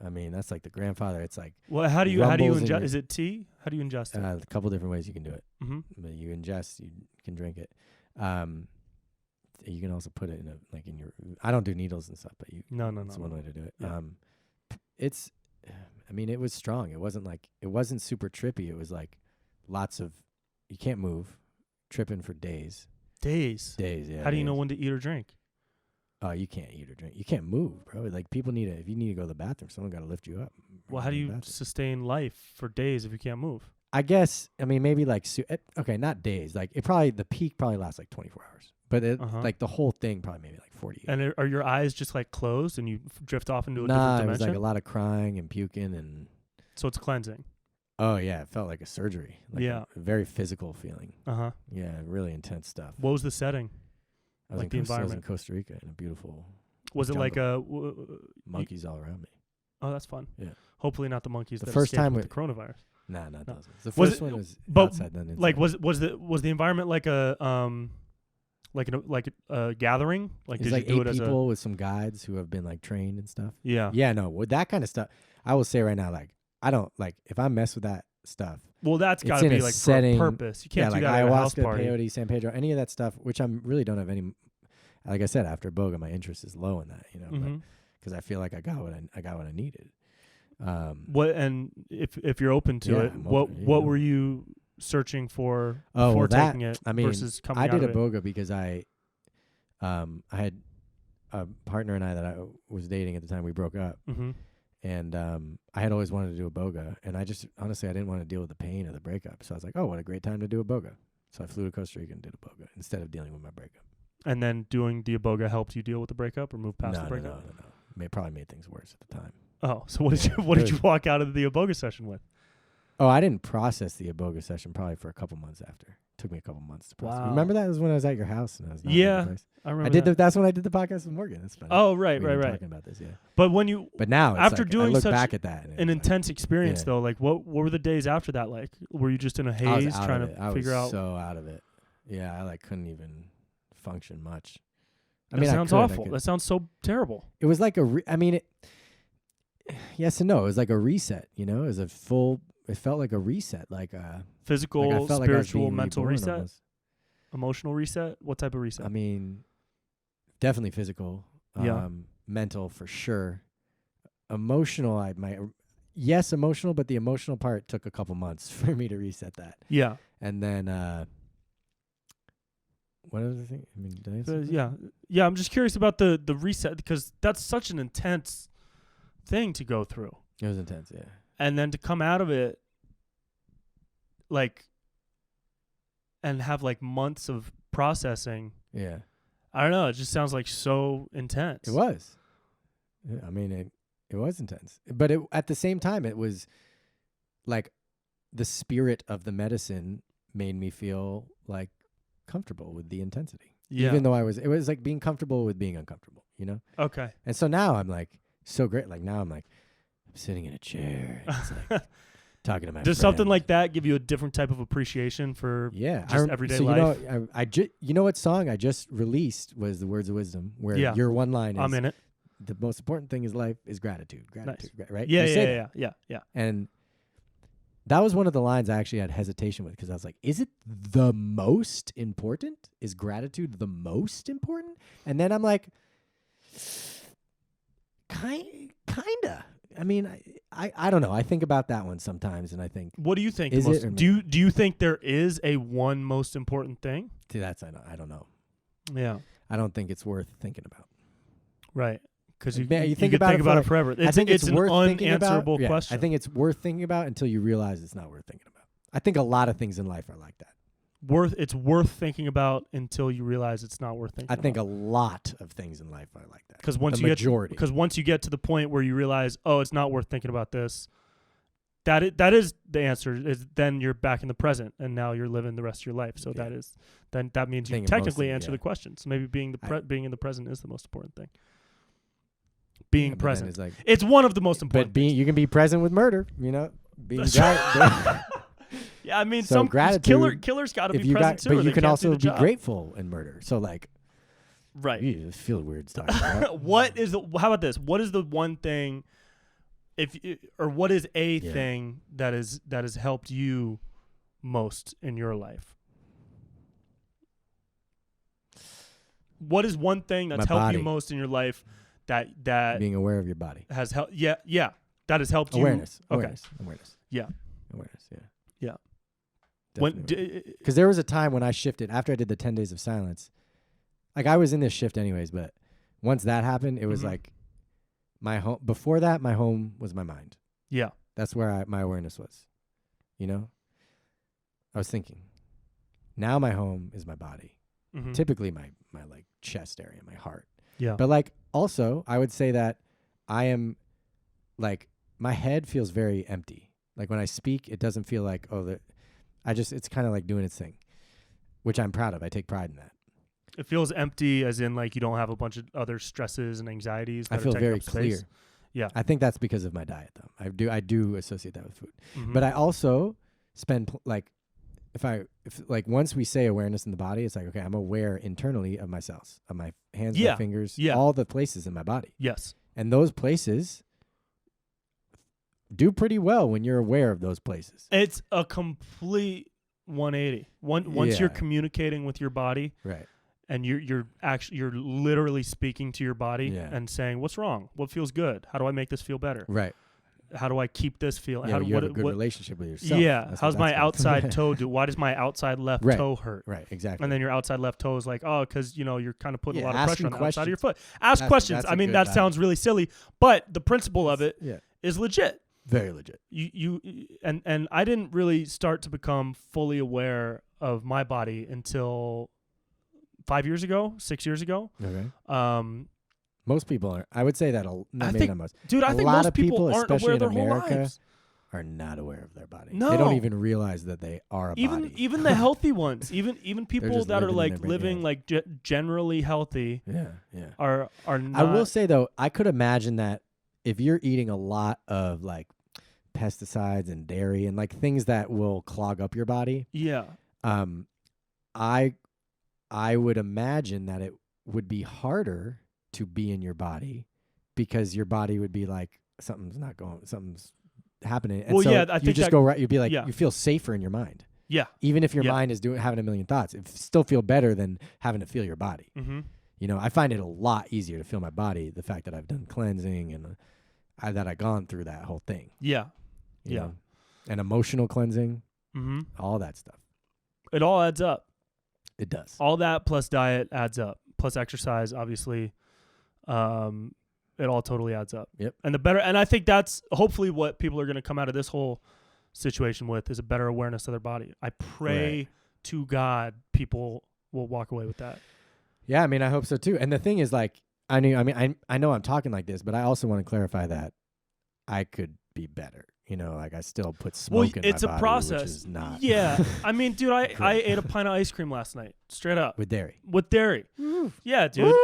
I mean, that's like the grandfather. It's like. Well, how do you ingest? Is it tea? How do you ingest it? A couple different ways you can do it. But you ingest, you can drink it. You can also put it in your. I don't do needles and stuff, but No. It's one way to do it. Yeah. It was strong. It wasn't super trippy. It was like lots of. You can't move, tripping for days. Days. Yeah. How do you know when to eat or drink? Oh, you can't eat or drink. You can't move, bro. Like people if you need to go to the bathroom, someone got to lift you up. Well, how do you sustain life for days if you can't move? I guess. I mean, maybe like okay, not days. Like the peak probably lasts like 24 hours. But like the whole thing probably maybe like 48. And are your eyes just like closed and you drift off into a different dimension? It was like a lot of crying and puking and. So it's cleansing. Oh yeah, it felt like a surgery. Like a very physical feeling. Yeah, really intense stuff. What was the setting? I was in Costa Rica in a beautiful. Was it like monkeys all around me? Oh, that's fun. Yeah. Hopefully not the monkeys the that first time with the coronavirus. Nah, not those. The first one was outside. Then inside. Like was the environment like a gathering? Like it's did like you do 8 it people with some guides who have been like trained and stuff. Yeah. Yeah, no, with that kind of stuff, I will say right now, like I don't like if I mess with that stuff. Well, that's got to be like setting, for a purpose. You can't do like that at a house party. Peyote, San Pedro, any of that stuff, which I really don't have any. Like I said, after Boga, my interest is low in that, because I feel like I got what I needed. What and if you're open to it, what were you searching for before taking it? I mean, versus coming I did out a Boga because I had a partner and I that I was dating at the time. We broke up, and I had always wanted to do a Boga, and I just honestly I didn't want to deal with the pain of the breakup. So I was like, oh, what a great time to do a Boga. So I flew to Costa Rica and did a Boga instead of dealing with my breakup. And then doing the Iboga helped you deal with the breakup or move past the breakup? No. It probably made things worse at the time. Oh, so what did you walk out of the Iboga session with? Oh, I didn't process the Iboga session probably for a couple months after. Took me a couple months to process. Wow. Remember that? It was when I was at your house and I was not I remember. That's when I did the podcast with Morgan. That's funny. Oh, right. Talking about this, yeah. But now, after like, doing I look such back at that, an intense experience, though, like what were the days after that like? Were you just in a haze trying to figure out? I was so out of it. Yeah, I like couldn't even function much. That sounds awful. That sounds so terrible. It was like yes and no. It was like a reset. You know, it was it felt like a reset, like a physical, spiritual, mental reset, almost. Emotional reset. What type of reset? I mean, definitely physical. Mental for sure. Emotional, emotional, but the emotional part took a couple months for me to reset that. Yeah. And then, what other thing? I mean, did I answer yeah. I'm just curious about the reset because that's such an intense thing to go through. It was intense, yeah. And then to come out of it, like, and have like months of processing. Yeah. I don't know. It just sounds like so intense. It was. I mean, it was intense. But at the same time, it was like the spirit of the medicine made me feel like comfortable with the intensity. Yeah. Even though it was like being comfortable with being uncomfortable, you know? Okay. And so now I'm like, so great. Like now I'm like, I'm sitting in a chair. And it's like talking to my Does friend. something like that give you a different type of appreciation for just everyday life? You know what song I just released was The Words of Wisdom, where your one line is, I'm in it. The most important thing in life is gratitude. Gratitude, nice. Right? Yeah. And that was one of the lines I actually had hesitation with because I was like, is it the most important? Is gratitude the most important? And then I'm like, kinda. I mean, I don't know. I think about that one sometimes, and I think. What do you think? Do you think there is a one most important thing? See, I don't know. Yeah. I don't think it's worth thinking about. Right. Because you think about it forever. I think it's an unanswerable question. question. I think it's worth thinking about until you realize it's not worth thinking about. I think a lot of things in life are like that. It's worth thinking about until you realize it's not worth thinking about. I think a lot of things in life are like that. Because once you get to the point where you realize, oh, it's not worth thinking about this, that is the answer. Is then you're back in the present, and now you're living the rest of your life. So that means you technically answer the question. So maybe being in the present is the most important thing. Being present, it's one of the most important. But you can be present with murder. You know, being yeah, I mean, so some gratitude, killers got to be present too. But you can also be grateful in murder. So like, right? You feel weird talking about. How about this? What is the one thing, what is a thing that has helped you most in your life? What is one thing that's helped you most in your life? That being aware of your body has helped. Yeah, that has helped awareness. you. Awareness. Yeah. Awareness. Yeah. Yeah. Because there was a time when I shifted after I did the 10 days of silence. Like I was in this shift anyways, but once that happened, it was like my home. Before that, my home was my mind. Yeah. That's where my awareness was. You know, I was thinking. Now my home is my body. Mm-hmm. Typically my like chest area, my heart. Yeah. But like also, I would say that I am like my head feels very empty. Like when I speak, it doesn't feel like it's kind of like doing its thing, which I'm proud of. I take pride in that. It feels empty, as in like you don't have a bunch of other stresses and anxieties. I feel very clear. Yeah, I think that's because of my diet, though. I do associate that with food, but I also spend if once we say awareness in the body, it's like okay, I'm aware internally of my cells, of my hands, my fingers, all the places in my body. Yes, and those places do pretty well when you're aware of those places. It's a complete 180. Once you're communicating with your body, right, and you're literally speaking to your body and saying, "What's wrong? What feels good? How do I make this feel better? Right? How do I keep this feeling? Yeah, you have a good relationship with yourself. Yeah. How's my outside toe do? Why does my outside left toe hurt? Right. Exactly. And then your outside left toe is like, oh, because you're kind of putting a lot of pressure on the outside of your foot. Ask questions. I mean, that sounds really silly, but the principle of it is legit. Very legit. And I didn't really start to become fully aware of my body until 6 years ago. Okay. Most people are. I would say that. Dude, I think most people aren't aware of their whole lives. are not aware of their body. No. They don't even realize that they are a body. Even the healthy ones, even people that are like living like generally healthy. Yeah. Are not. I will say though, I could imagine that if you're eating a lot of like pesticides and dairy and like things that will clog up your body. Yeah. I would imagine that it would be harder to be in your body because your body would be like something's happening. And so I think you just go right. You'd be like you feel safer in your mind. Yeah. Even if your mind is having a million thoughts, it still feel better than having to feel your body. Mm-hmm. You know, I find it a lot easier to feel my body. The fact that I've done cleansing and that I've gone through that whole thing. Yeah. You know? And emotional cleansing. Mm-hmm. All that stuff. It all adds up. It does. All that plus diet adds up. Plus exercise, obviously. It all totally adds up. Yep. And I think that's hopefully what people are going to come out of this whole situation with is a better awareness of their body. I pray to God people will walk away with that. Yeah, I mean, I hope so too. And the thing is, like, I know I'm talking like this, but I also want to clarify that I could be better. You know, like I still put smoke in my body. It's a process. Which is not. Yeah. I mean, dude, I ate a pint of ice cream last night, straight up. With dairy. Yeah, dude.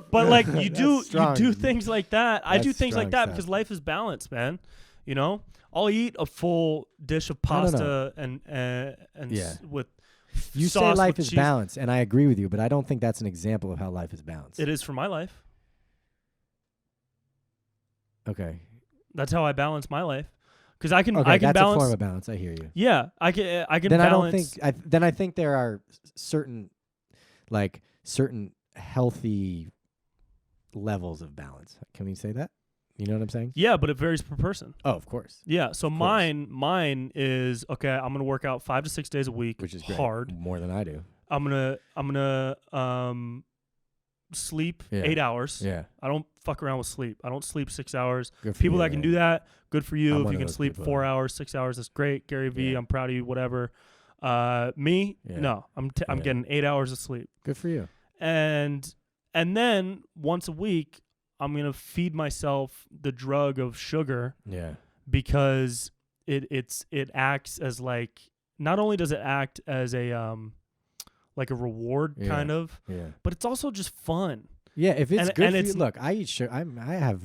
But like you do things like that. I do things like that because life is balanced, man. You know? I'll eat a full dish of pasta and with you sauce say life with is cheese. balanced, and I agree with you, but I don't think that's an example of how life is balanced. It is for my life. Okay. That's how I balance my life. Because I can that's balance. That's a form of balance. I hear you. Yeah, I can then balance. I think there are certain healthy levels of balance. Can we say that? You know what I'm saying? Yeah, but it varies per person. Oh, of course. Yeah, so mine is okay. I'm gonna work out 5 to 6 days a week, which is great. Hard. More than I do. I'm gonna sleep 8 hours. Yeah. I don't fuck around with sleep. I don't sleep 6 hours. Good for people you, that can do that, good for you. If you can sleep people. 4 hours, 6 hours, that's great. Gary V, I'm proud of you. Whatever. Me, no. I'm getting 8 hours of sleep. Good for you. And then once a week, I'm gonna feed myself the drug of sugar. Yeah. Because it acts as like, not only does it act as a like a reward kind of, but it's also just fun. Yeah, if it's good for you, look, I eat sugar. I have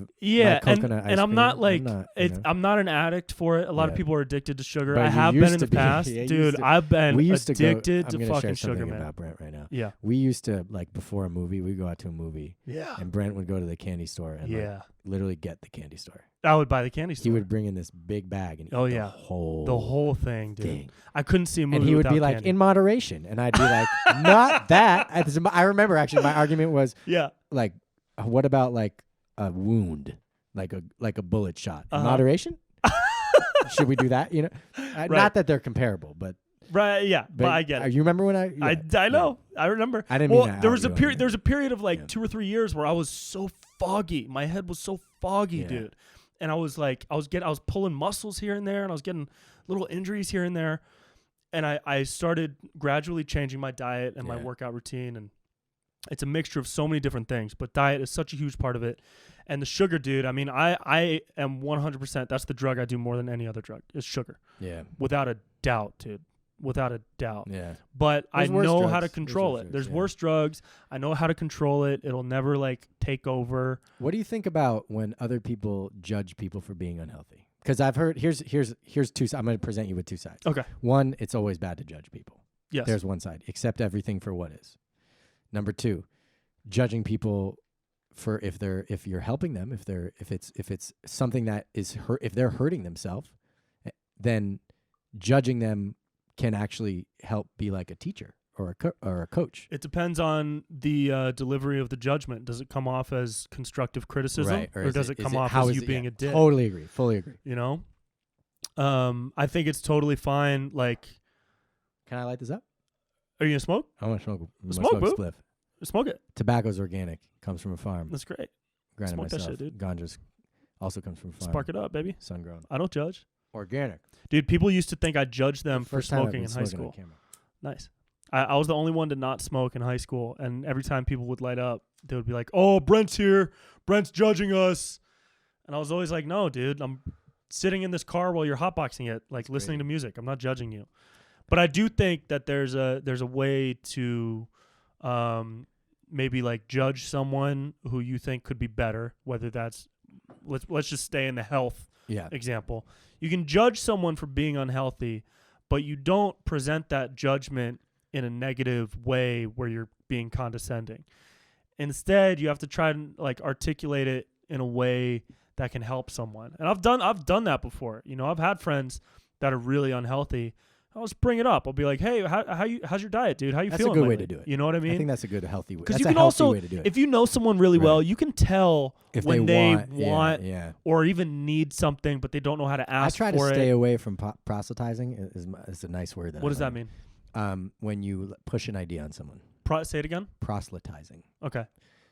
coconut ice and I'm cream. not like I'm not an addict for it. A lot of people are addicted to sugar. But I have been in the past, dude. I've been addicted to fucking sugar, man. About Brent right now. Yeah, we used to like before a movie, we'd go out to a movie. Yeah, and Brent would go to the candy store and like, literally get the candy store. I would buy the candy store. He would bring in this big bag and eat the whole thing, dude. I couldn't see a movie. And he would be like, in moderation, and I'd be like, not that. I remember actually my argument was, like, what about like a wound, like a bullet shot? In moderation? Should we do that? You know, not that they're comparable, but. But I get it. You remember when I know. I remember. I didn't mean that. There was a period. There was a period of like 2 or 3 years where I was so foggy. My head was so foggy, dude. And I was like, I was pulling muscles here and there, and I was getting little injuries here and there. And I started gradually changing my diet and my workout routine, and it's a mixture of so many different things. But diet is such a huge part of it. And the sugar, dude. I mean, I am 100%. That's the drug I do more than any other drug. Is sugar. Yeah. Without a doubt, dude. Without a doubt. Yeah. But I know how to control it. There's worse drugs. I know how to control it. It'll never like take over. What do you think about when other people judge people for being unhealthy? Because I've heard here's two. I'm going to present you with two sides. Okay. One, it's always bad to judge people. Yes. There's one side. Accept everything for what is. Number two, judging people for if you're helping them, if it's something that is if they're hurting themselves, then judging them can actually help be like a teacher or a coach. It depends on the delivery of the judgment. Does it come off as constructive criticism, or does it come off as you being a dick? Totally agree. Fully agree. You know, I think it's totally fine. Like, can I light this up? Are you gonna smoke? I want to smoke. Smoke, boo. Spliff. Smoke it. Tobacco's organic. Comes from a farm. That's great. Granted smoke myself. That shit, dude. Ganja's also comes from a farm. Spark it up, baby. Sun grown. I don't judge. Organic. Dude, people used to think I judged them for smoking in high school. Nice. I was the only one to not smoke in high school, and every time people would light up, they would be like, "Oh, Brent's here. Brent's judging us." And I was always like, "No, dude, I'm sitting in this car while you're hotboxing it, like listening to music. I'm not judging you. But I do think that there's a way to maybe like judge someone who you think could be better, whether that's let's just stay in the health example. You can judge someone for being unhealthy, but you don't present that judgment in a negative way where you're being condescending. Instead, you have to try and like articulate it in a way that can help someone. And I've done that before. You know, I've had friends that are really unhealthy. I'll just bring it up. I'll be like, "Hey, how's your diet, dude? How you feeling?" That's a good lately? way to do it. You know what I mean? I think that's a good, healthy way. Because That's you can a healthy also, way to do it. if you know someone really well, you can tell if when they want yeah. or even need something, but they don't know how to ask for it. I try to stay away from proselytizing. Is a nice word. What does that mean? When you push an idea on someone. Say it again. Proselytizing. Okay.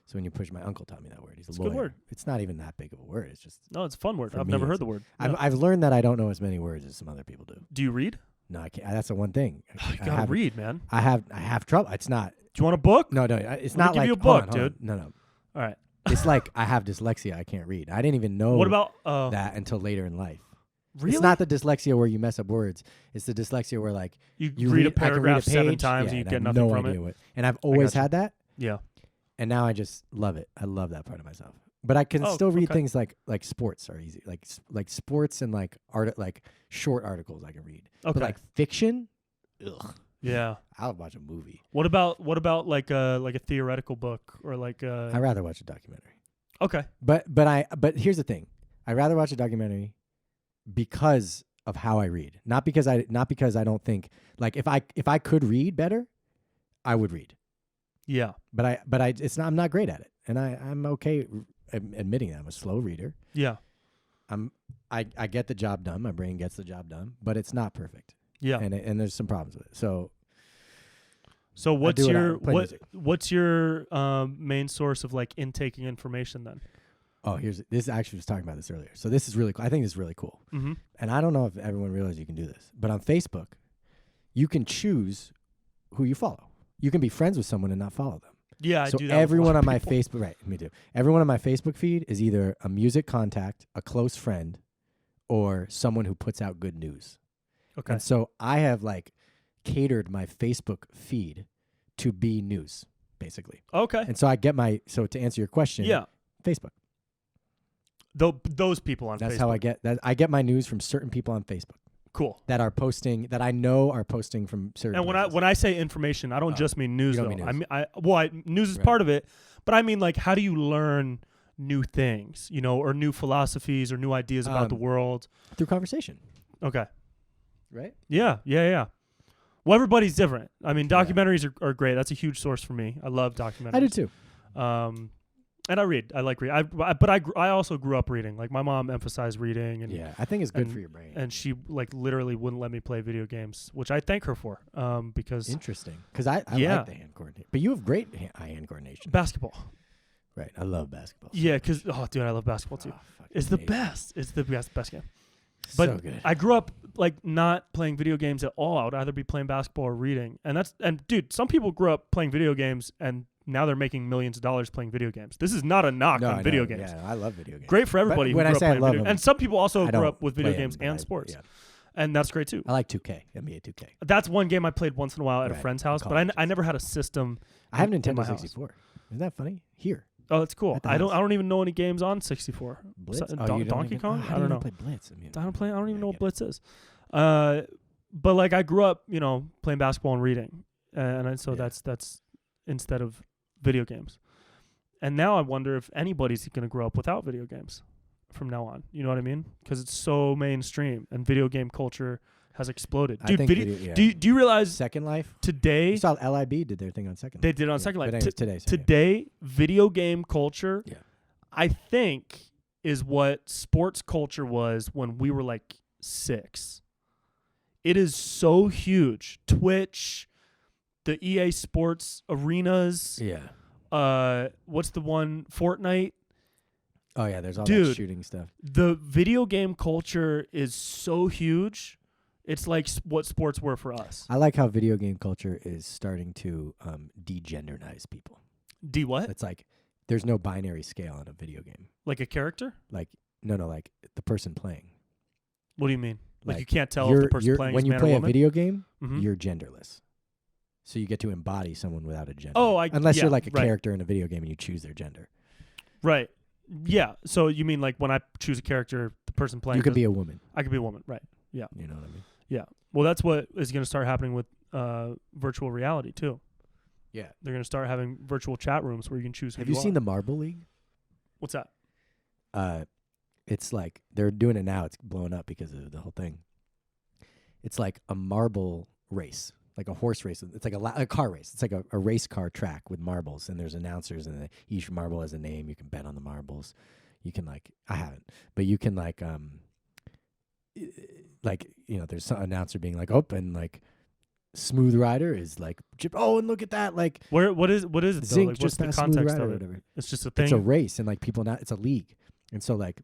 So when you push, my uncle taught me that word. He's a lawyer. Good word. It's not even that big of a word. It's just it's a fun word. I've never heard the word. I've learned that I don't know as many words as some other people do. Do you read? No, I can't. That's the one thing. You gotta read, man. I have trouble. It's not. Do you want a book? No, it's Let not me give like you a book, hold on. dude. No. All right. It's like I have dyslexia. I can't read. I didn't even know what about that until later in life. Really? It's not the dyslexia where you mess up words. It's the dyslexia where like you read a paragraph 7 times and you get nothing from it. And I've always had that. Yeah. And now I just love it. I love that part of myself. But I can still read things like sports are easy. Like sports and like like short articles I can read. Okay. But like fiction, ugh. Yeah. I'll watch a movie. What about like a theoretical book or like I'd rather watch a documentary. Okay. But here's the thing. I'd rather watch a documentary because of how I read. Not because I don't think like if I could read better, I would read. Yeah. But I'm not great at it. And I'm okay admitting that I'm a slow reader. Yeah. I get the job done. My brain gets the job done, but it's not perfect. Yeah. And there's some problems with it. So what's your main source of like intaking information then? Oh, this actually was talking about this earlier. So this is really cool. I think this is really cool. Mm-hmm. And I don't know if everyone realizes you can do this, but on Facebook, you can choose who you follow. You can be friends with someone and not follow them. Yeah, so I do that. Everyone on my Facebook, right? Me too. Everyone on my Facebook feed is either a music contact, a close friend, or someone who puts out good news. Okay. And so I have like catered my Facebook feed to be news, basically. Okay. And so I get so to answer your question, Facebook. Those people on Facebook. That's how I get that. I get my news from certain people on Facebook. Cool. That are posting, that I know are posting from certain. And when I say information, I don't just mean news though. Mean news. I mean, news is part of it, but I mean like how do you learn new things, or new philosophies or new ideas about the world through conversation. Okay. Right? Yeah. Well, everybody's different. I mean, documentaries are great. That's a huge source for me. I love documentaries. I do too. And I read. I like reading. But I also grew up reading. Like my mom emphasized reading. And I think it's good for your brain. And she like literally wouldn't let me play video games, which I thank her for. Because interesting. Because I like the hand coordination. But you have great hand coordination. Basketball. Right. I love basketball. Yeah, because dude, I love basketball too. It's the best. It's the best game. But so good. I grew up like not playing video games at all. I would either be playing basketball or reading. And dude, some people grew up playing video games and now they're making millions of dollars playing video games. This is not a knock on video games. Yeah, I love video games. Great for everybody who grew up playing video games. And some people also grew up with video games and sports. Yeah. And that's great too. I like 2K, NBA 2K. That's one game I played once in a while at a friend's house, but I never had a system. I have Nintendo 64. Isn't that funny? Here. Oh, that's cool. I don't even know any games on 64. Blitz? Donkey Kong? I don't know. Play Blitz? I don't even know what Blitz is. But like I grew up, playing basketball and reading, and so that's instead of video games. And now I wonder if anybody's going to grow up without video games from now on. You know what I mean? Because it's so mainstream and video game culture has exploded. Dude, do you realize Second Life today? You saw LIB did their thing on Second Life. They did it on Second Life. Today, video game culture, I think, is what sports culture was when we were like 6. It is so huge. Twitch, the EA Sports arenas. Yeah. What's the one? Fortnite. Oh yeah, there's all that shooting stuff. The video game culture is so huge. It's like what sports were for us. I like how video game culture is starting to degenderize people. What? It's like there's no binary scale on a video game. Like a character? Like no, like the person playing. What do you mean? Like you can't tell if the person playing is man or woman? When you play a video game, you're genderless. So you get to embody someone without a gender. Unless you're like a character in a video game and you choose their gender. Right. Yeah. So you mean like when I choose a character, the person playing... You could be a woman. I could be a woman. Right. Yeah. You know what I mean? Yeah. Well, that's what is going to start happening with virtual reality too. Yeah. They're going to start having virtual chat rooms where you can choose who Have you seen the Marble League? What's that? It's like they're doing it now. It's blowing up because of the whole thing. It's like a marble race, like a horse race. It's like a car race. It's like a race car track with marbles, and there's announcers, and each marble has a name. You can bet on the marbles. You can I haven't, but you can there's some announcer being like, oh, and like Smooth Rider is like, oh, and look at that, like what is it though? Zinc like, what's just the context of it? It's just a thing. It's a race, and like people now, it's a league, and so like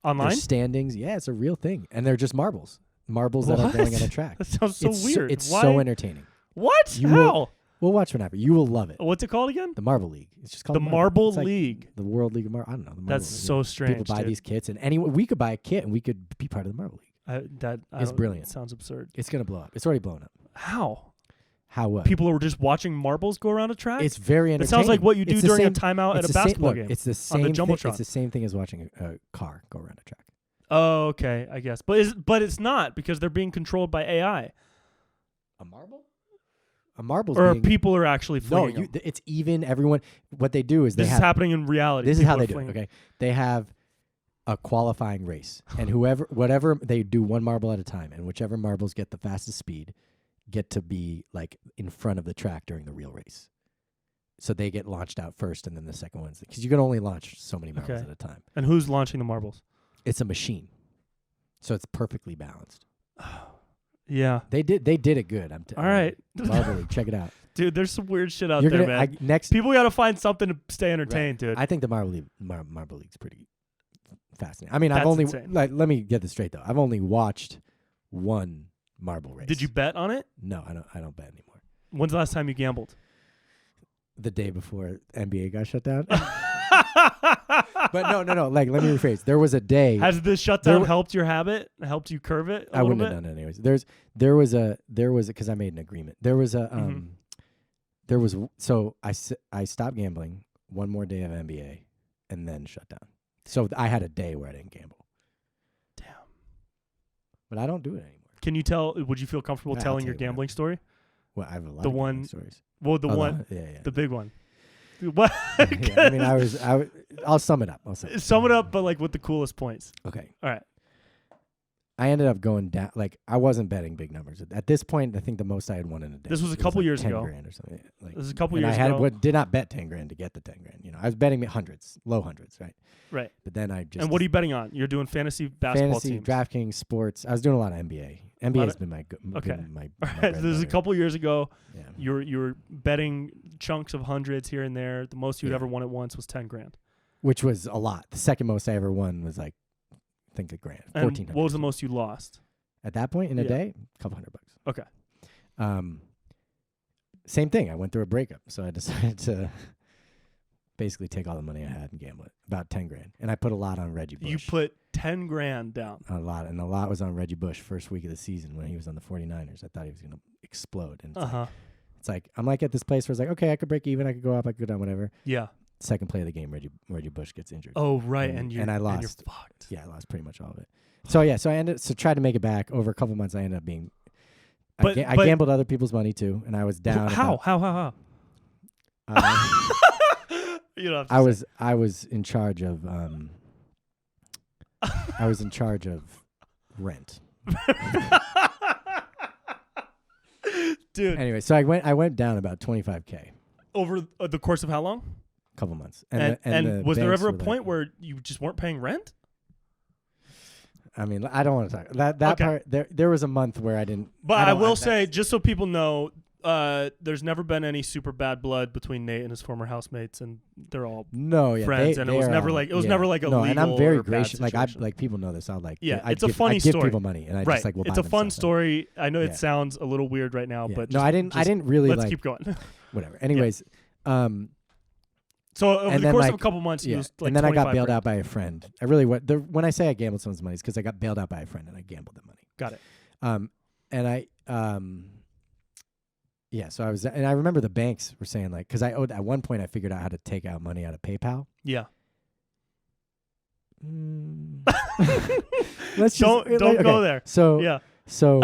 online standings. Yeah, it's a real thing, and they're just marbles that are going on a track. That sounds so weird. It's so entertaining. What? How? We'll watch whenever. You will love it. What's it called again? The Marble League. It's just called the Marble League. The World League of Marble. I don't know. The Marble That's League. so strange. People buy these kits, and we could buy a kit, and we could be part of the Marble League. It's brilliant. It sounds absurd. It's gonna blow up. It's already blown up. How? How what? People are just watching marbles go around a track? It's very entertaining. It sounds like what you do during a timeout at a basketball game. It's the same on the Jumbotron. It's the same thing as watching a car go around a track. Oh, okay, I guess. But it's not because they're being controlled by AI. A marble? A marble's or people are actually flinging them. It's even everyone. What they do is this is happening in reality. This is how they do it. Okay, they have a qualifying race, and whatever they do, one marble at a time, and whichever marbles get the fastest speed get to be like in front of the track during the real race. So they get launched out first, and then the second ones, because you can only launch so many marbles at a time. And who's launching the marbles? It's a machine, so it's perfectly balanced. Yeah, they did it good. All right, Marble League, check it out, dude. There's some weird shit out there, man. People got to find something to stay entertained, dude. I think the Marble League's pretty fascinating. I mean, I've only let me get this straight though. I've only watched one marble race. Did you bet on it? No, I don't bet anymore. When's the last time you gambled? The day before NBA got shut down. But no. Like, let me rephrase. There was a day. Has this shutdown helped your habit? Helped you curve it? I wouldn't have done it anyways. There was because I made an agreement. So I stopped gambling one more day of NBA and then shut down. So I had a day where I didn't gamble. Damn. But I don't do it anymore. Can you tell? Would you feel comfortable telling your gambling story? Well, I have a lot of gambling stories. Well, the big one. What? I mean, I'll sum it up. Sum it up, but like with the coolest points. Okay. All right. I ended up going down. Like, I wasn't betting big numbers at this point. I think the most I had won in a day. This was a couple years ago. 10 grand or something. Like, this is a couple years ago. Did not bet 10 grand to get the 10 grand. You know, I was betting low hundreds, right? Right. But then I just. And what are you betting on? You're doing fantasy basketball teams. DraftKings, sports. I was doing a lot of NBA. NBA has been my This is a couple years ago. Yeah. You were betting chunks of hundreds here and there. The most you'd ever won at once was 10 grand. Which was a lot. The second most I ever won was like, I think $1,000. And 1,400. What was the most you lost? At that point in a day, a couple $100. Okay. Same thing. I went through a breakup, so I decided to basically take all the money I had and gamble it. About 10 grand. And I put a lot on Reggie Bush. You put 10 grand down. A lot. And a lot was on Reggie Bush first week of the season when he was on the 49ers. I thought he was going to explode. And it's like, I'm like at this place where it's like, okay, I could break even. I could go up. I could go down, whatever. Yeah. Second play of the game, Reggie Bush gets injured. Oh, right. And I lost. And you're fucked. Yeah, I lost pretty much all of it. So, yeah. So I tried to make it back. Over a couple months, I ended up being... I gambled other people's money, too. And I was down. How? You know, I was in charge of rent. Dude. Anyway, so I went down about $25,000 over the course of how long? A couple months. And was there ever a point where you just weren't paying rent? I mean, I don't want to talk that part. There was a month where I didn't. But I will say, just so people know, there's never been any super bad blood between Nate and his former housemates, and they're all friends. And it was never like a legal. And I'm very gracious. Like people know this. It's a funny story. I give people money, and I just like will buy It's a fun something. story. I know it sounds a little weird right now, but no, I didn't really. Let's keep going. Whatever. Anyways, So over the course of a couple months, you used like and then I got bailed $25,000. out by a friend. I really when I say I gambled someone's money, it's because I got bailed out by a friend and I gambled the money. Got it. And I so I was, and I remember the banks were saying like, because I owed at one point I figured out how to take out money out of PayPal. Yeah. Let's don't go there. So yeah. So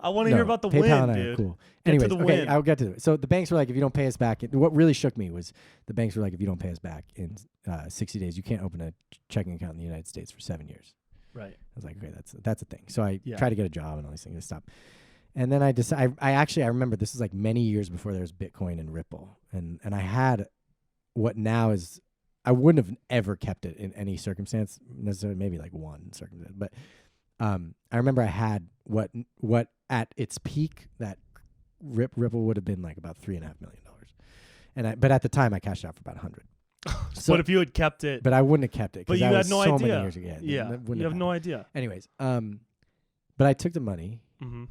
I want to hear about the PayPal win, and I dude. are cool. Get Anyways, to the okay, win. I'll get to it. So the banks were like, if you don't pay us back, what really shook me was the banks were like, if you don't pay us back in 60 days, you can't open a checking account in the United States for 7 years. Right. I was like, okay, that's a thing. So I Yeah. tried to get a job and all these things to stop. And then I decided, I remember this is like many years before there was Bitcoin and Ripple. And I had what now is, I wouldn't have ever kept it in any circumstance, necessarily maybe like one circumstance. But I remember I had what at its peak, that Ripple would have been like about $3.5 million. But at the time I cashed out for about 100. So, but if you had kept it, but I wouldn't have kept it. But you that had was no so idea. Many years ago. Yeah, you have no idea. Anyways, but I took the money. Mm-hmm.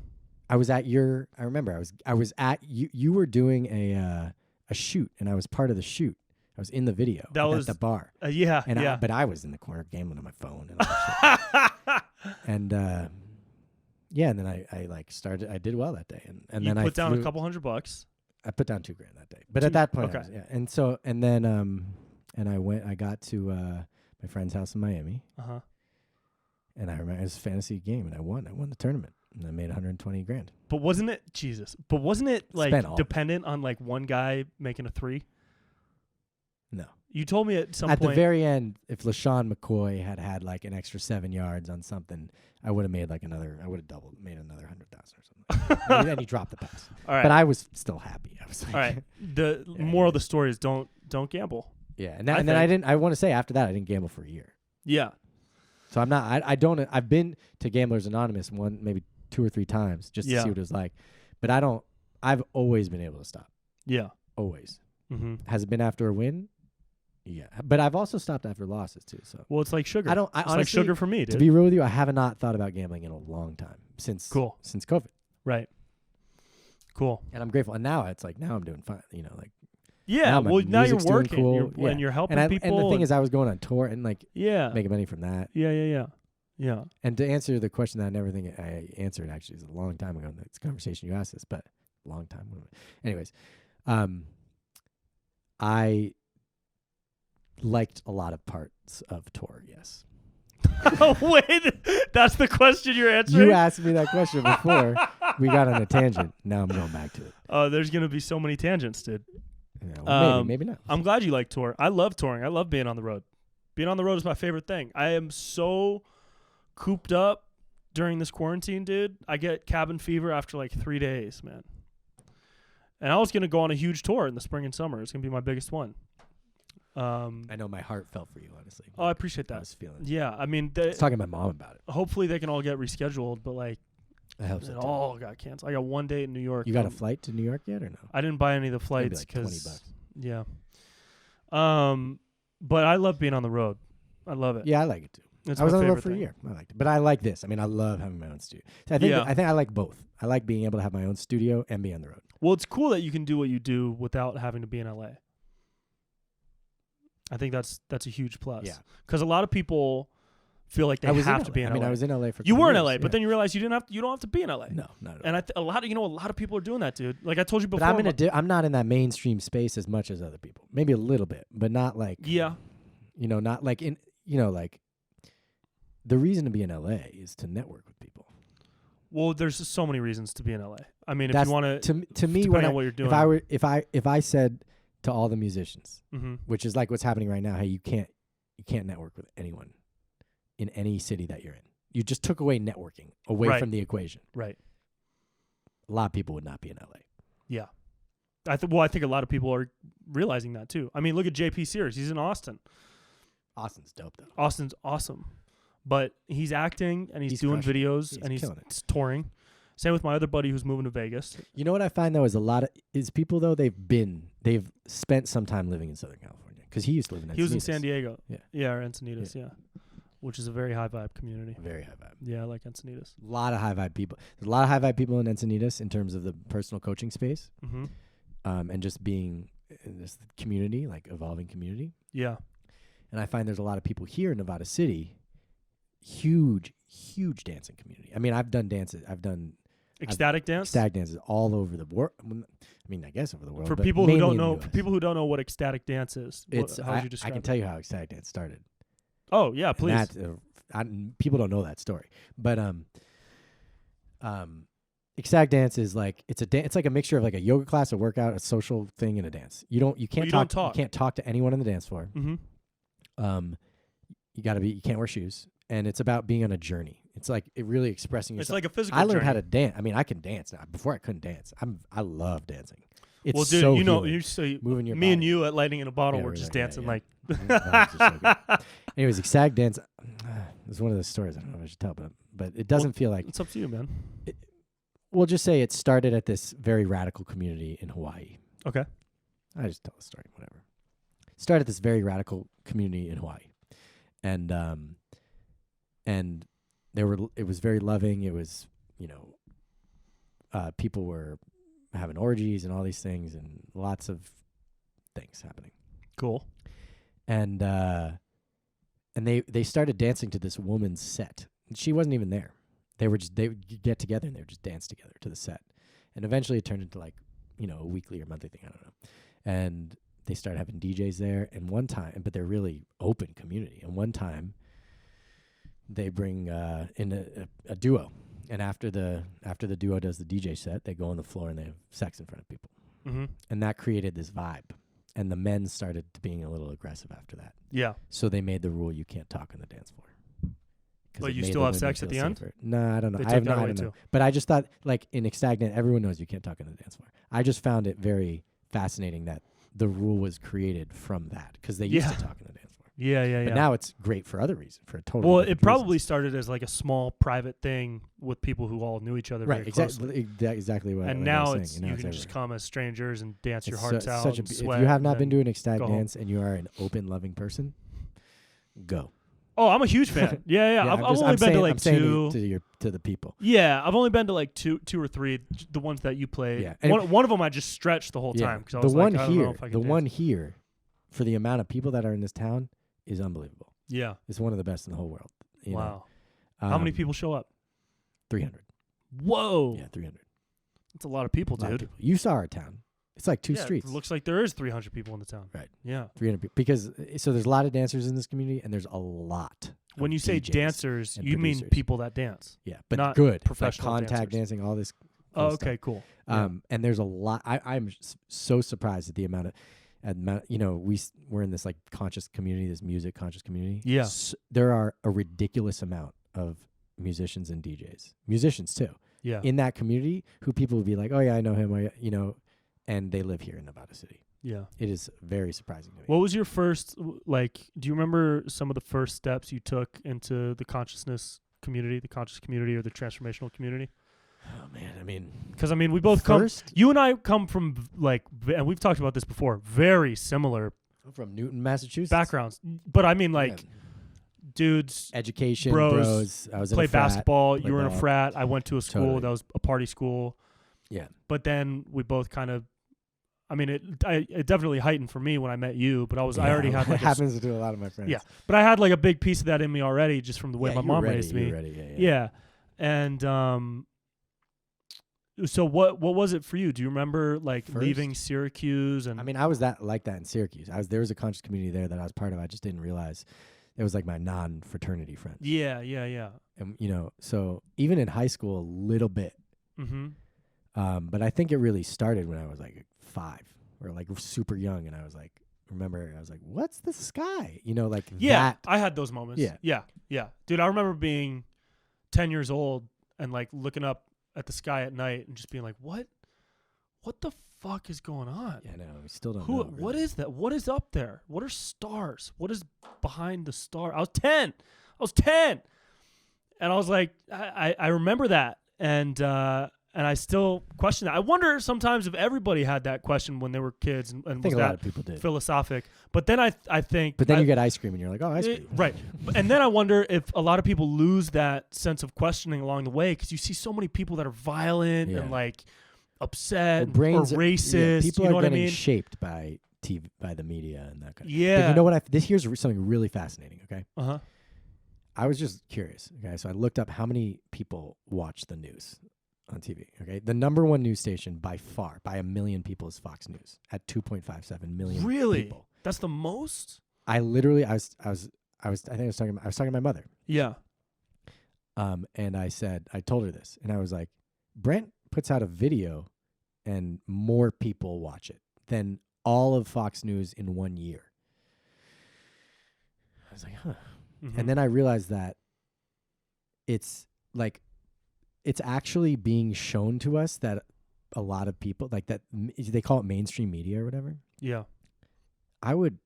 I was at your. I remember I was at you. You were doing a shoot, and I was part of the shoot. I was in the video. That was at the bar. Yeah, and yeah. but I was in the corner gambling on my phone and all that shit. And and then I like started. I did well that day, and you then put down a couple $100. I put down $2,000 that day, but at that point, okay. I was, and so and then and I went. I got to my friend's house in Miami. And I remember it was a fantasy game, and I won. I won the tournament, and I made $120,000. But wasn't it But wasn't it like dependent on like one guy making a three? No. You told me at some point. At the very end, if LaShawn McCoy had like an extra 7 yards on something, I would have made like another. I would have made another 100,000 or something. And then he dropped the pass. All right. But I was still happy. I was like, all right. The moral of the story is don't gamble. Yeah, and then I didn't. I want to say after that, I didn't gamble for a year. Yeah. So I'm not. I don't. I've been to Gamblers Anonymous maybe 2 or 3 times just to see what it was like, but I don't. I've always been able to stop. Yeah. Always. Mm-hmm. Has it been after a win? Yeah, but I've also stopped after losses too. So it's like sugar. It's honestly, like sugar for me, dude. To be real with you, I have not thought about gambling in a long time since COVID. Right. Cool. And I'm grateful. And now it's like I'm doing fine. You know, like. Yeah. Now you're working. Cool. And you're helping people. And the thing is, I was going on tour and like making money from that. Yeah. And to answer the question that I never think I answered, actually, is a long time ago in this conversation you asked this, but a long time. Anyways, I liked a lot of parts of tour, yes. Wait, that's the question you're answering? You asked me that question before. We got on a tangent. Now I'm going back to it. Oh, there's going to be so many tangents, dude. Yeah, well, maybe not. I'm glad you like tour. I love touring. I love being on the road. Being on the road is my favorite thing. I am so cooped up during this quarantine, dude. I get cabin fever after like 3 days, man. And I was going to go on a huge tour in the spring and summer. It's going to be my biggest one. I know my heart fell for you, honestly. Oh, I appreciate that. I was feeling. Yeah, I mean, I was talking to my mom about it. Hopefully, they can all get rescheduled, but like, I hope so. It all got canceled. I got one date in New York. You got a flight to New York yet, or no? I didn't buy any of the flights because like $20. Yeah. But I love being on the road. I love it. Yeah, I like it too. I was on the road for a year. I liked it, but I like this. I mean, I love having my own studio. So I think I like both. I like being able to have my own studio and be on the road. Well, it's cool that you can do what you do without having to be in LA. I think that's a huge plus. Yeah. Because a lot of people feel like they have to be in LA. I mean, I was in LA for. You were in LA, but then you realize you don't have to be in LA. No, not at all. And a lot of people are doing that, dude. Like I told you before. But I'm not in that mainstream space as much as other people. Maybe a little bit, but not like. Yeah. Not like in. Like. The reason to be in LA is to network with people. Well, there's just so many reasons to be in LA. I mean, if you want to me, depending on what you're doing. If I said to all the musicians, mm-hmm. which is like what's happening right now, hey, you can't network with anyone in any city that you're in. You just took away networking away from the equation. Right. A lot of people would not be in LA. Yeah. I think a lot of people are realizing that too. I mean, look at JP Sears. He's in Austin. Austin's dope though. Austin's awesome. But he's acting and he's doing videos and he's touring. Same with my other buddy who's moving to Vegas. You know what I find though is people though they've spent some time living in Southern California because he used to live in Encinitas. He was in San Diego. Yeah, or Encinitas, yeah. Which is a very high vibe community. Very high vibe. Yeah, I like Encinitas. A lot of high vibe people. There's a lot of high vibe people in Encinitas in terms of the personal coaching space. Mm-hmm. And just being in this community, like evolving community. Yeah. And I find there's a lot of people here in Nevada City, huge dancing community. I mean, I've done dances. I've done ecstatic dances all over the world. I mean, I guess over the world. For people who don't know, what ecstatic dance is, how would you describe I can it? tell you how ecstatic dance started. Oh yeah, please. People don't know that story, but ecstatic dance is like it's like a mixture of like a yoga class, a workout, a social thing, and a dance. You can't talk. You can't talk to anyone on the dance floor. Mm-hmm. You can't wear shoes, and it's about being on a journey. It's like really expressing yourself. It's like a physical I learned journey. how to dance. I mean, I can dance now. Before I couldn't dance. I love dancing. It's well, dude, so you know, healing. Moving your me body. and you at Lightning in a Bottle Yeah, were just there, dancing yeah. like. Vibes are so good. Anyways, ecstatic dance. It's one of those stories. I don't know if I should tell, but it doesn't feel like. It's up to you, man. We'll just say it started at this very radical community in Hawaii. Okay. I just tell the story, whatever. Started at this very radical community in Hawaii, and it was very loving. It was, people were having orgies and all these things and lots of things happening. Cool. And they started dancing to this woman's set. She wasn't even there. They would get together and they would just dance together to the set. And eventually it turned into like, a weekly or monthly thing. I don't know. And they started having DJs there. And one time, but they're really open community. And one time they bring in a duo. And after the duo does the DJ set, they go on the floor and they have sex in front of people. Mm-hmm. And that created this vibe. And the men started being a little aggressive after that. Yeah. So they made the rule you can't talk on the dance floor. But you still have sex at the end? No, I don't know. They I took that away don't know. too. But I just thought, like, in ecstatic dance, everyone knows you can't talk on the dance floor. I just found it very fascinating that the rule was created from that because they used to talk on the dance floor. Yeah. But now it's great for other reasons, for a totally Well, different it probably reasons. started as like a small private thing with people who all knew each other very closely. Exactly what. And what now I was it's saying. you Now can it's just everywhere. come as strangers and dance your It's hearts out. such And if sweat you have not and been then to an ecstatic go home. dance and you are an open, loving person, go. Oh, I'm a huge fan. Yeah. I've only been saying, to like I'm saying two. to the people. Yeah, I've only been to like two or three. The ones that you played. Yeah. One of them I just stretched the whole time because I was like, I don't know if I can dance. one here, for the amount of people that are in this town, is unbelievable. Yeah. It's one of the best in the whole world. Wow. How many people show up? 300. Whoa. Yeah, 300. That's a lot of people, A lot dude. of people. You saw our town. It's like two streets. It looks like there is 300 people in the town. Right. Yeah. 300 people. Because so there's a lot of dancers in this community, and there's a lot. When you say DJs dancers, and you mean producers. people that dance. Yeah, but not good. professional like contact dancers. dancing, all this. Oh, Cool okay, stuff. cool. And there's a lot. I'm so surprised at the amount of, we're in this like conscious community, this music conscious community. Yeah. There are a ridiculous amount of musicians and DJs, musicians too, Yeah. in that community who people would be like, oh yeah, I know him, and they live here in Nevada City. Yeah. It is very surprising to me. What was your first, do you remember some of the first steps you took into the conscious community, or the transformational community? Oh man, I mean, because we both you and I come from and we've talked about this before, very similar I'm from Newton, Massachusetts. backgrounds. But dudes, education, bros. I was in play a frat, basketball. play You were in a ball. frat. I went to a school Totally. that was a party school. Yeah. But then we both kind of, it definitely heightened for me when I met you. But I already had it happens to a lot of my friends. Yeah, but I had like a big piece of that in me already, just from the way my mom raised me. You're ready. Yeah, and so what was it for you? Do you remember leaving Syracuse? And I was like that in Syracuse. There was a conscious community there that I was part of. I just didn't realize it was like my non-fraternity friends. Yeah. And so even in high school, a little bit. Mm-hmm. But I think it really started when I was like 5 or like super young, and I was like, what's the sky? Yeah, I had those moments. Yeah. Dude, I remember being 10 years old and looking up at the sky at night and just being like, what the fuck is going on? Yeah, no, we still don't know. What is that? What is up there? What are stars? What is behind the star? I was 10. And I was like, I remember that. And I still question that. I wonder sometimes if everybody had that question when they were kids and I think was a that lot of people did. philosophic. But then I think... But then you get ice cream and you're like, oh, ice cream. Right. And then I wonder if a lot of people lose that sense of questioning along the way because you see so many people that are violent and upset or racist. People you know are what I getting mean? shaped by TV, by the media and that kind of. Yeah. But you know what? Here's something really fascinating. Okay. Uh-huh. I was just curious. Okay, so I looked up how many people watch the news on TV. Okay, the number one news station by far, by 1 million people, is Fox News at 2.57 million. Really? People. That's the most? I think I was talking to my mother. Yeah. And I told her this, and I was like, Brent puts out a video, and more people watch it than all of Fox News in 1 year. I was like, huh. Mm-hmm. And then I realized that it's actually being shown to us that a lot of people, like that, they call it mainstream media or whatever. Yeah. I would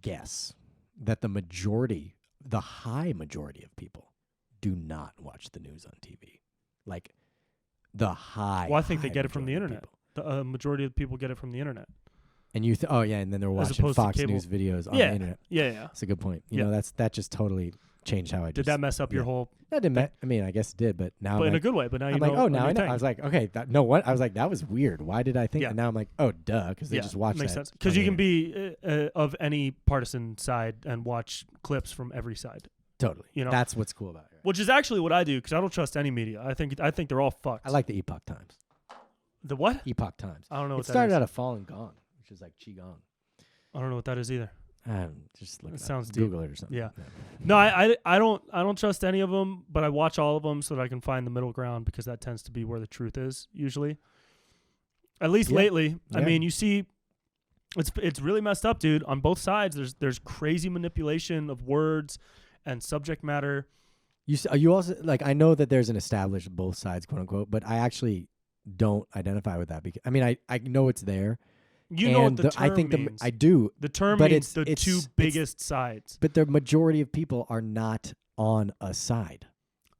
guess that the high majority of people do not watch the news on TV. Like the high. Well, I think they get it from the internet. People. The majority of people get it from the internet. And you and then they're watching Fox News videos on the internet. Yeah. That's a good point. You know, that just totally changed how I did that mess up your whole? That didn't. I mean, I guess it did, but now. But in a good way. But now I'm like, oh, now I know. I was like, okay, what? I was like, that was weird. Why did I think? And now I'm like, oh, duh, because they just watch that. Makes sense. Because you can be of any partisan side and watch clips from every side. Totally. You know, that's what's cool about it. Which is actually what I do, because I don't trust any media. I think they're all fucked. I like the Epoch Times. The what? Epoch Times. I don't know what that is. It started out of Falun Gong, which is like Qigong. I don't know what that is either. Just look. It sounds deep. Google it or something. Yeah. No, I don't trust any of them, but I watch all of them so that I can find the middle ground, because that tends to be where the truth is usually. At least lately. Yeah. I mean, you see, it's really messed up, dude. On both sides, there's crazy manipulation of words and subject matter. You also, like, I know that there's an established both sides, quote unquote, but I actually don't identify with that, because I mean I know it's there. You know what the term means. I do. The term means the two biggest sides. But the majority of people are not on a side.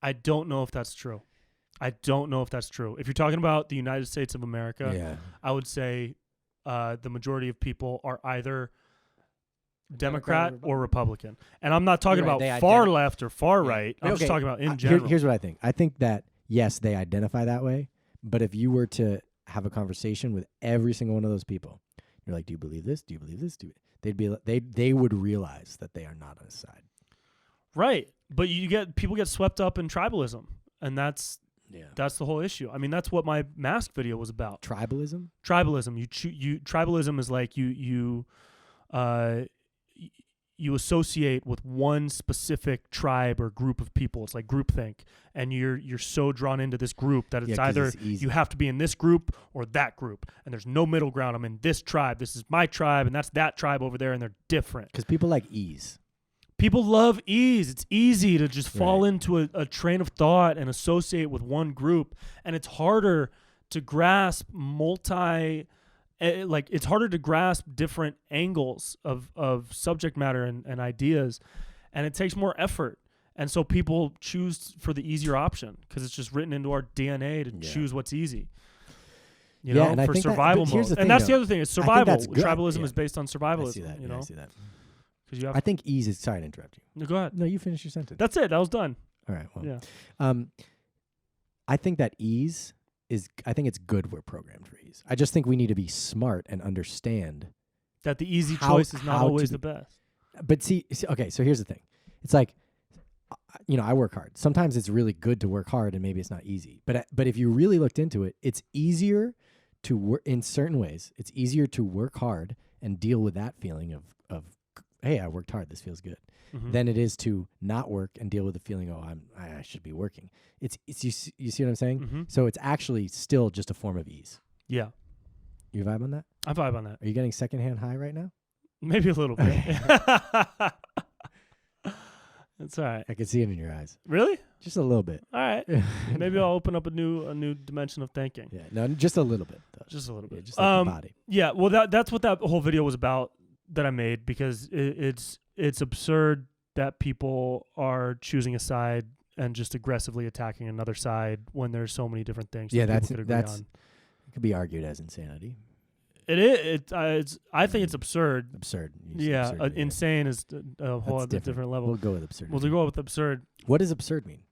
I don't know if that's true. If you're talking about the United States of America, I would say the majority of people are either Democrat or Republican. And I'm not talking about far left or far right. I'm just talking about in general. Here's what I think. I think that, yes, they identify that way. But if you were to have a conversation with every single one of those people, you're like, do you believe this? Do you believe this? They would realize that they are not on a side. Right. But people get swept up in tribalism, and that's the whole issue. I mean, that's what my mask video was about. Tribalism? Tribalism. Tribalism is like you associate with one specific tribe or group of people. It's like groupthink, and you're so drawn into this group that it's either you have to be in this group or that group, and there's no middle ground. I'm in this tribe. This is my tribe, and that's that tribe over there, and they're different. Because people like ease. People love ease. It's easy to just fall into a train of thought and associate with one group, and it's harder to grasp it's harder to grasp different angles of subject matter and ideas, and it takes more effort. And so people choose for the easier option because it's just written into our DNA to choose what's easy. You know, for survival mode. And that's the other thing, is survival. Tribalism is based on survivalism. I see that. I see that. I think ease is... Sorry to interrupt you. No, go ahead. No, you finish your sentence. That's it. That was done. All right. Well, I think that ease... I think it's good we're programmed for ease. I just think we need to be smart and understand that the easy choice is not always the best. But see, okay, so here's the thing. It's like, I work hard. Sometimes it's really good to work hard, and maybe it's not easy. But if you really looked into it, it's easier to work in certain ways. It's easier to work hard and deal with that feeling of hey, I worked hard. This feels good. Mm-hmm. Than it is to not work and deal with the feeling, I should be working. It's you see what I'm saying? Mm-hmm. So it's actually still just a form of ease. Yeah. You vibe on that? I vibe on that. Are you getting secondhand high right now? Maybe a little bit. That's all right. I can see it in your eyes. Really? Just a little bit. All right. Maybe I'll open up a new dimension of thinking. Yeah. No, just a little bit. Though. Just a little bit. Yeah, just like the body. Yeah. Well, that's what that whole video was about that I made, because it's absurd that people are choosing a side and just aggressively attacking another side when there's so many different things. Yeah, that's it could be argued as insanity. It is. I think it's absurd. Absurd. Yeah, absurd, insane is a whole other different level. We'll go with absurd. We'll go with absurd. What does absurd mean?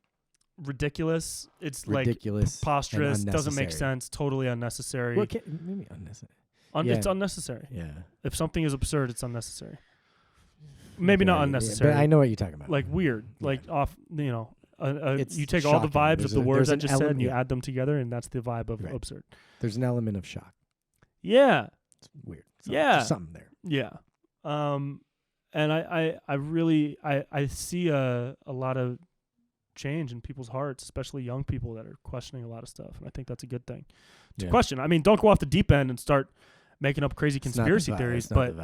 Ridiculous. It's ridiculous, like preposterous. Doesn't make sense. Totally unnecessary. Well, maybe unnecessary. It's unnecessary. Yeah. If something is absurd, it's unnecessary. Maybe not unnecessary. But I know what you're talking about. Like weird. Yeah. Like off, you take shocking. all the vibes There's of the words I just said and you yeah. add them together, and that's the vibe of absurd. There's an element of shock. Yeah. It's weird. There's something there. Yeah. And I really see a lot of change in people's hearts, especially young people that are questioning a lot of stuff, and I think that's a good thing to question. I mean, don't go off the deep end and start making up crazy conspiracy theories, but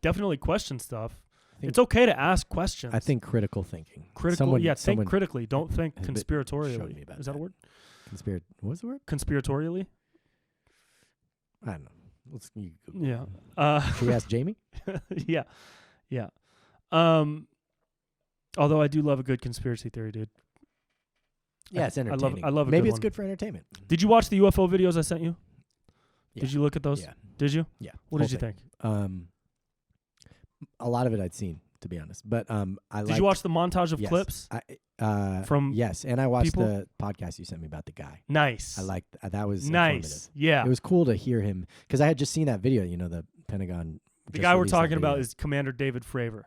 definitely question stuff. It's okay to ask questions. I think critical thinking. Think critically. Don't think conspiratorially. Is that a word? What's the word? Conspiratorially? I don't know. Yeah. Should we ask Jamie? Yeah. Yeah. Although I do love a good conspiracy theory, dude. Yeah, it's entertaining. I love a Maybe good it's one. good for entertainment. Did you watch the UFO videos I sent you? Yeah. Did you look at those? Yeah. Did you? Yeah. What did you think? A lot of it I'd seen, to be honest. But Did you watch the montage of clips? From yes, and I watched people? the podcast you sent me about the guy. Nice. I liked that. Was nice. Yeah. It was cool to hear him because I had just seen that video. The Pentagon. The guy we're talking about is Commander David Fravor.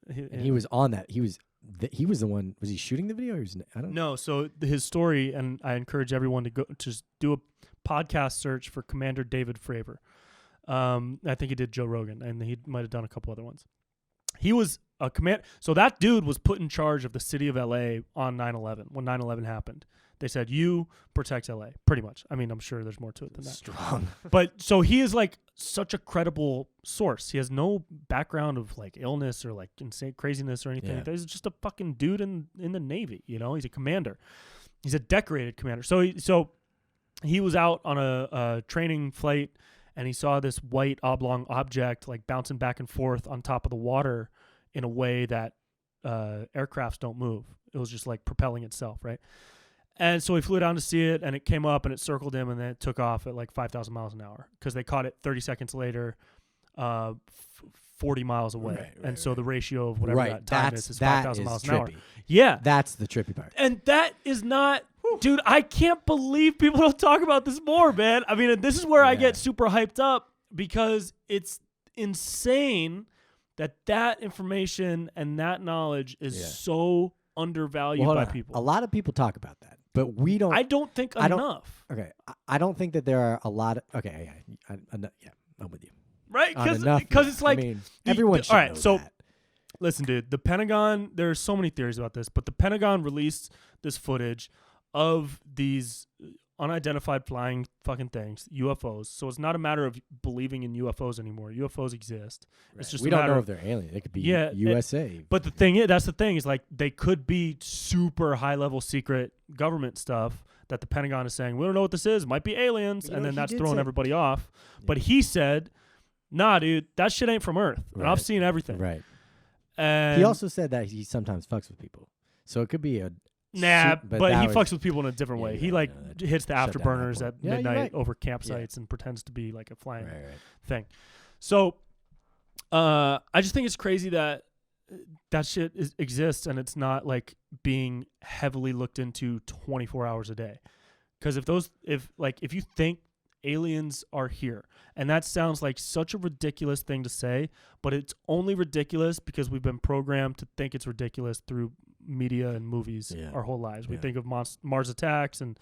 And he was on that. He was the one. Was he shooting the video? Or I don't know. No. So his story, and I encourage everyone to go just do a podcast search for Commander David Fravor. I think he did Joe Rogan, and he might have done a couple other ones. He was a command. So that dude was put in charge of the city of LA on 9/11 when 9/11 happened. They said, you protect LA, pretty much. I mean, I'm sure there's more to it than that. Strong. But so he is like such a credible source. He has no background of like illness or like insane craziness or anything. Yeah. He's just a fucking dude in the Navy. He's a commander. He's a decorated commander. So he was out on a training flight, and he saw this white oblong object like bouncing back and forth on top of the water in a way that aircrafts don't move. It was just like propelling itself, right? And so he flew down to see it, and it came up, and it circled him, and then it took off at like 5,000 miles an hour because they caught it 30 seconds later, 40 miles away. Right, so the ratio of whatever that time is 5,000 miles an hour. Yeah. That's the trippy part. And that is not... Dude, I can't believe people don't talk about this more, man. I mean, this is where I get super hyped up because it's insane that information and that knowledge is so undervalued by people. A lot of people talk about that, but we don't. I don't think enough. I don't think that there are a lot of. Okay, I'm with you. Right? Because it's like everyone should know that. Listen, dude, the Pentagon. There's so many theories about this, but the Pentagon released this footage of these unidentified flying fucking things, UFOs. So it's not a matter of believing in UFOs anymore. UFOs exist. Right. It's just we don't know if they're alien. They could be USA. But that's the thing is like they could be super high level secret government stuff that the Pentagon is saying we don't know what this is. It might be aliens, and then that's throwing everybody off. Yeah. But he said, "Nah, dude, that shit ain't from Earth." Right. And I've seen everything. Right. And he also said that he sometimes fucks with people, so it could be a. Nah, but he fucks with people in a different way. He hits the afterburners at midnight over campsites and pretends to be like a flying thing. So I just think it's crazy that shit exists and it's not like being heavily looked into 24 hours a day. Because if you think aliens are here, and that sounds like such a ridiculous thing to say, but it's only ridiculous because we've been programmed to think it's ridiculous through media and movies our whole lives. We think of Mars attacks and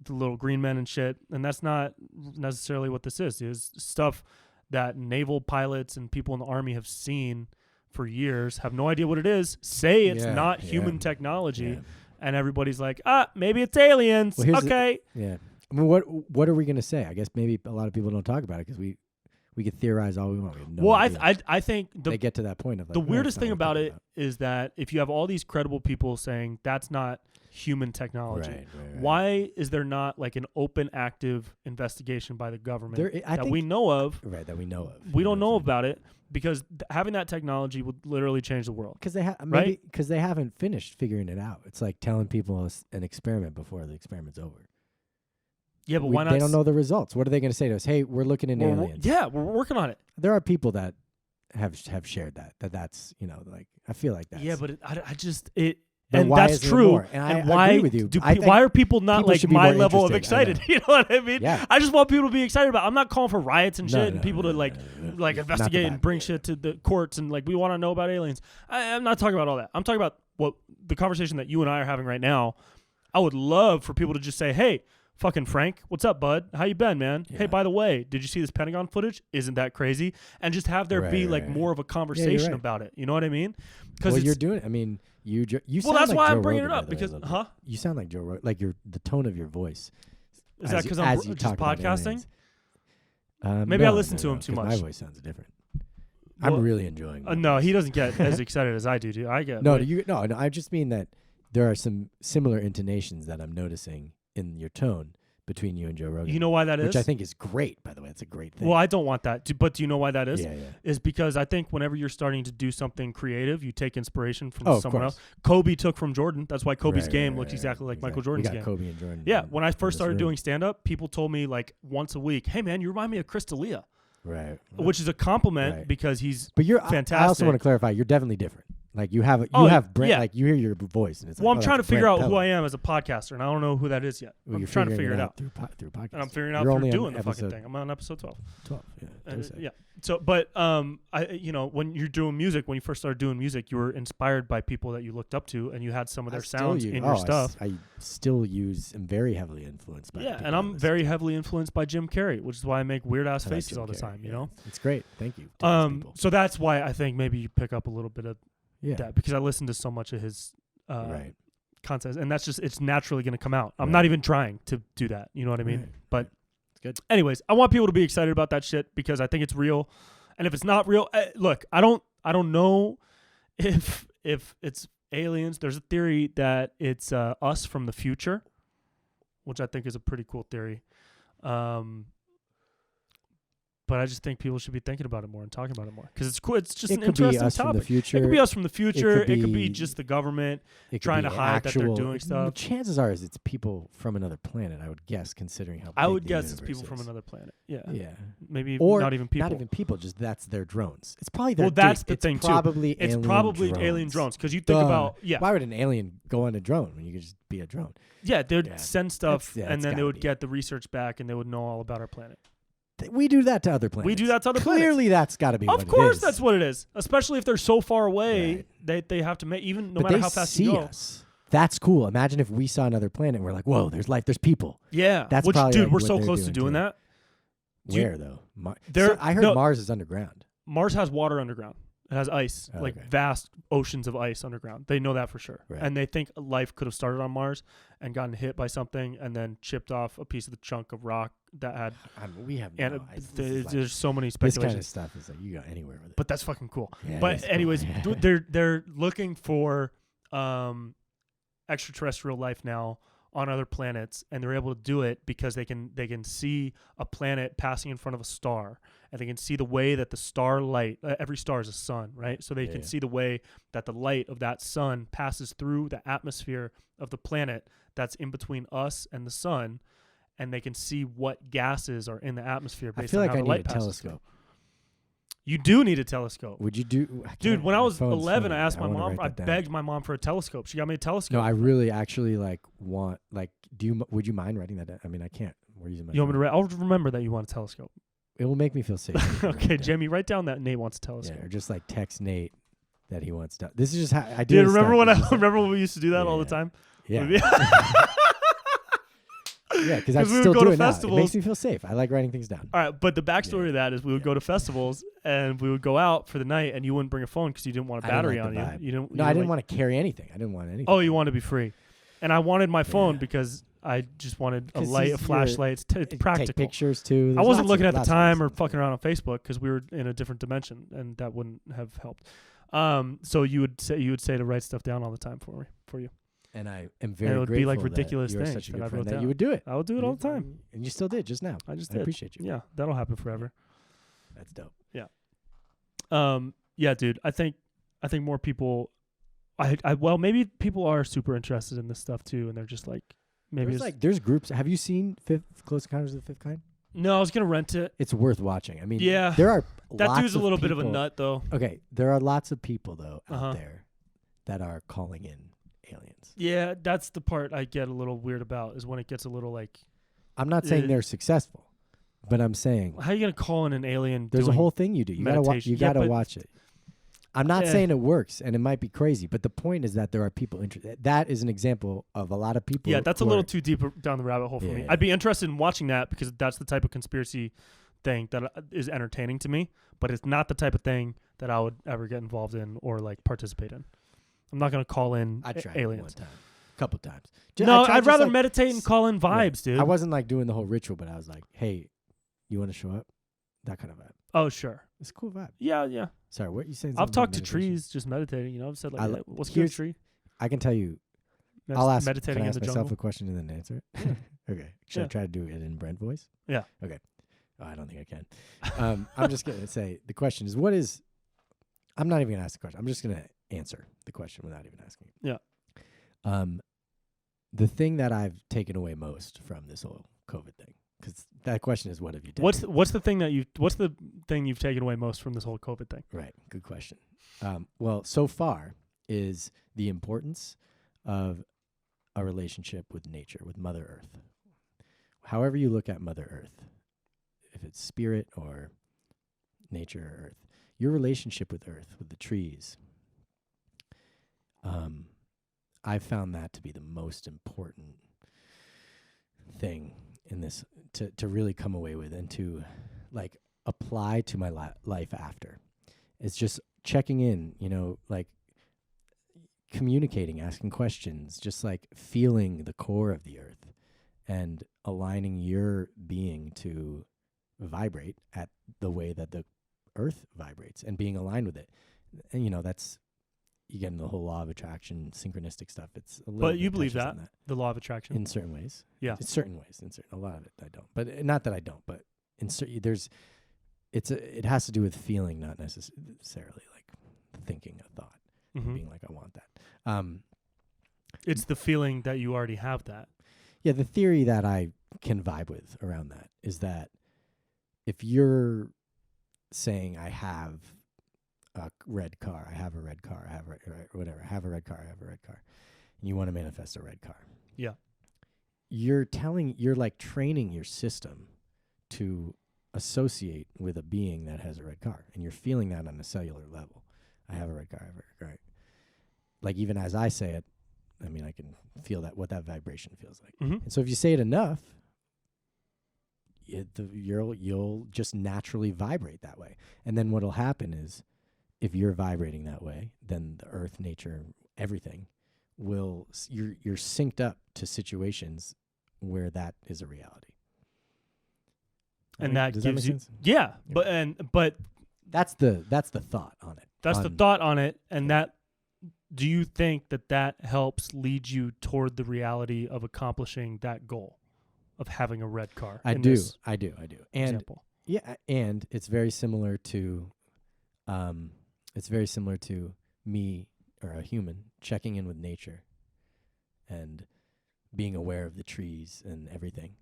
the little green men and shit, and that's not necessarily what this is. It's stuff that naval pilots and people in the army have seen for years, have no idea what it is, say it's not human technology, and everybody's like, maybe it's aliens. Well, okay. I mean, what are we going to say? I guess maybe a lot of people don't talk about it because we could theorize all we want. We have no idea. I think they get to that point of like, the weirdest thing about it is that if you have all these credible people saying that's not human technology, right. Why is there not like an open, active investigation by the government we know of? Right, that we know of. We don't know about it because having that technology would literally change the world. Because they haven't finished figuring it out. It's like telling people an experiment before the experiment's over. Yeah, but why not? They don't know the results. What are they going to say to us? Hey, we're looking into aliens. Yeah, we're working on it. There are people that have shared that's like I feel like that. Yeah, but And that's true. And why agree with you. Why are people not like my level of interested. excited? You know what I mean? Yeah. I just want people to be excited about. I'm not calling for riots and shit and people to like investigate and bring shit to the courts and like we want to know about aliens. I'm not talking about all that. I'm talking about what the conversation that you and I are having right now. I would love for people to just say, "Hey, fucking Frank, what's up, bud? How you been, man? Yeah. Hey, by the way, did you see this Pentagon footage? Isn't that crazy?" And just have there be like more of a conversation about it. You know what I mean? Because you're doing. I mean, you. Well, that's why I'm bringing it up because, you sound like Joe Rogan. Like the tone of your voice. Is that because I'm just podcasting? Maybe I listen to him too much. My voice sounds different. Well, I'm really enjoying it. No, he doesn't get as excited as I do. Dude. I get no. I just mean that there are some similar intonations that I'm noticing in your tone between you and Joe Rogan. You know why that is? Which I think is great, by the way. It's a great thing. Well, I don't want that. But do you know why that is? Yeah. Is because I think whenever you're starting to do something creative, you take inspiration from someone else. Kobe took from Jordan. That's why Kobe's game looks exactly like Michael Jordan's game. Kobe and Jordan. Yeah, when I first started doing stand-up, people told me like once a week, "Hey, man, you remind me of Chris D'Elia." Right. Which is a compliment because he's fantastic. I also want to clarify, you're definitely different. Like you have Brent, like you hear your voice. And it's I'm trying to figure out who I am as a podcaster, and I don't know who that is yet. I'm trying to figure it out through podcast. And I'm figuring out through doing the fucking thing. I'm on episode 12. 12, yeah. So, but when you're doing music, when you first started doing music, you were inspired by people that you looked up to, and you had some of their sounds in your stuff. I still am very heavily influenced by. Yeah, and I'm very heavily influenced by Jim Carrey, which is why I make weird ass faces all the time. You know, it's great. Thank you. So that's why I think maybe you pick up a little bit of. Yeah, that because I listened to so much of his content, and it's naturally going to come out. I'm not even trying to do that. You know what I mean? But it's good. Anyways, I want people to be excited about that shit because I think it's real. And if it's not real, look, I don't know if it's aliens. There's a theory that it's us from the future, which I think is a pretty cool theory. But I just think people should be thinking about it more and talking about it more because it's cool. It's just an interesting topic. It could be us from the future. It could be just the government trying to hide that they're doing stuff. Chances are it's people from another planet, I would guess, considering how big I would the guess it's universe people from is. another planet. Yeah. Yeah. Maybe or not even people. Not even people, just that's their drones. It's probably their Well, that's the thing, probably too. It's probably alien drones because you think about, Why would an alien go on a drone when you could just be a drone? Yeah, they'd send stuff and then they would get the research back and they would know all about our planet. We do that to other planets. We do that to other planets. Clearly, that's got to be what it is. Of course, that's what it is. Especially if they're so far away, they have to make, even no matter how fast you go. Us. That's cool. Imagine if we saw another planet and we're like, whoa, there's life, there's people. Yeah. That's which, probably dude, we're so close to doing that. Where, though? I heard Mars is underground. Mars has water underground. It has ice, vast oceans of ice underground. They know that for sure. Right. And they think life could have started on Mars and gotten hit by something and then chipped off a piece of the chunk of rock that had. We have there's so many speculations. This kind of stuff is like you go anywhere with it. But that's fucking cool. Yeah, but anyways, they're looking for extraterrestrial life now on other planets, and they're able to do it because they can see a planet passing in front of a star, and they can see the way that the starlight, every star is a sun, right? So they can see the way that the light of that sun passes through the atmosphere of the planet that's in between us and the sun, and they can see what gases are in the atmosphere based on how the light passes. I feel like I need a telescope. You do need a telescope. Would you do? Dude, when I was 11, I asked my mom. I begged my mom for a telescope. She got me a telescope. No, I really actually want. Would you mind writing that down? I mean, I can't. We're using my. You want me to write? I'll remember that you want a telescope. It will make me feel safe. Okay, Jamie, write down that Nate wants a telescope. Yeah, or just text Nate that he wants to. This is just how I do. Dude, remember when we used to do that all the time? Yeah. Yeah, because I still do it now. It makes me feel safe. I like writing things down. All right, but the backstory of that is we would go to festivals and we would go out for the night, and you wouldn't bring a phone because you didn't want a battery on you. I didn't want to carry anything. I didn't want anything. Oh, you wanted to be free, and I wanted my phone because I just wanted a flashlight. It's practical. Take pictures too. I wasn't looking at the time or fucking around on Facebook because we were in a different dimension, and that wouldn't have helped. So you would say to write stuff down all the time for you. And I am very grateful. It would be like ridiculous things such a that I good wrote friend down. that you would do it. I would do it all the time. And you still did just now. I just did. I appreciate you. Yeah, that'll happen forever. That's dope. Yeah. Yeah, dude. I think more people. Maybe people are super interested in this stuff too, and they're just like maybe there's groups. Have you seen Close Encounters of the Fifth Kind? No, I was gonna rent it. It's worth watching. I mean, yeah, there are that dude's a little bit of a nut though. Okay, there are lots of people though out there that are calling in aliens. Yeah, that's the part I get a little weird about, is when it gets a little like... I'm not saying they're successful, but I'm saying... How are you going to call in an alien There's a whole thing you do. You gotta watch it. I'm not saying it works, and it might be crazy, but the point is that there are people interested. That is an example of a lot of people. Yeah, that's a little too deep down the rabbit hole for me. I'd be interested in watching that because that's the type of conspiracy thing that is entertaining to me, but it's not the type of thing that I would ever get involved in or like participate in. I'm not going to call in aliens. One time, a couple times. No, I'd rather meditate and call in vibes, dude. I wasn't like doing the whole ritual, but I was like, hey, you want to show up? That kind of vibe. Oh, sure. It's a cool vibe. Yeah. Sorry, what are you saying? I've talked to trees just meditating. You know, I've said like, what's good, tree? I can tell you. I'll ask. Meditating can I ask in the myself jungle? a question and then answer it? Okay. Should I try to do it in Brent voice? Yeah. Okay. Oh, I don't think I can. I'm just gonna say the question is, what is? I'm not even gonna ask the question. I'm just gonna answer the question without even asking. Yeah. The thing that I've taken away most from this whole COVID thing, because that question is, what have you done? What's the thing you've taken away most from this whole COVID thing? Right. Good question. Well, so far is the importance of a relationship with nature, with Mother Earth. However you look at Mother Earth, if it's spirit or nature or Earth, your relationship with Earth, with the trees, I've found that to be the most important thing in this to really come away with and to like apply to my life after. It's just checking in, like communicating, asking questions, just like feeling the core of the earth and aligning your being to vibrate at the way that the earth vibrates and being aligned with it. And that's, you get into the whole law of attraction, synchronistic stuff. It's a little. But you believe that the law of attraction in certain ways. Yeah, in certain ways. A lot of it I don't. But not that I don't. But in it has to do with feeling, not necessarily like thinking a thought, being like I want that. It's the feeling that you already have that. Yeah, the theory that I can vibe with around that is that if you're saying I have a red car, I have a red car, I have whatever, I have a red car, and you want to manifest a red car. Yeah. You're like training your system to associate with a being that has a red car, and you're feeling that on a cellular level. I have a red car, I have a red car. Like even as I say it, I mean, I can feel what that vibration feels like. Mm-hmm. And so if you say it enough, you'll just naturally vibrate that way. And then what'll happen is, if you're vibrating that way, then the earth, nature, everything you're synced up to situations where that is a reality. And that does gives that make sense? Yeah. But that's the thought on it. That's the thought on it. And that, do you think that helps lead you toward the reality of accomplishing that goal of having a red car? I do. And example. Yeah, and it's very similar to me or a human checking in with nature and being aware of the trees and everything.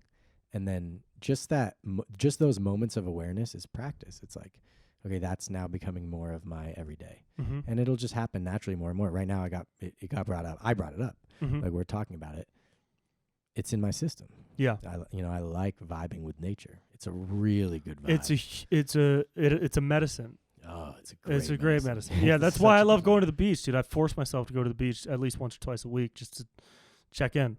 And then just those moments of awareness is practice. It's like, okay, that's now becoming more of my everyday. Mm-hmm. And it'll just happen naturally more and more. Right now it got brought up. I brought it up. Mm-hmm. Like we're talking about it. It's in my system. Yeah. I like vibing with nature. It's a really good vibe. It's a medicine. Oh, it's a great medicine. Yeah, that's why I love going to the beach, dude. I force myself to go to the beach at least once or twice a week just to check in,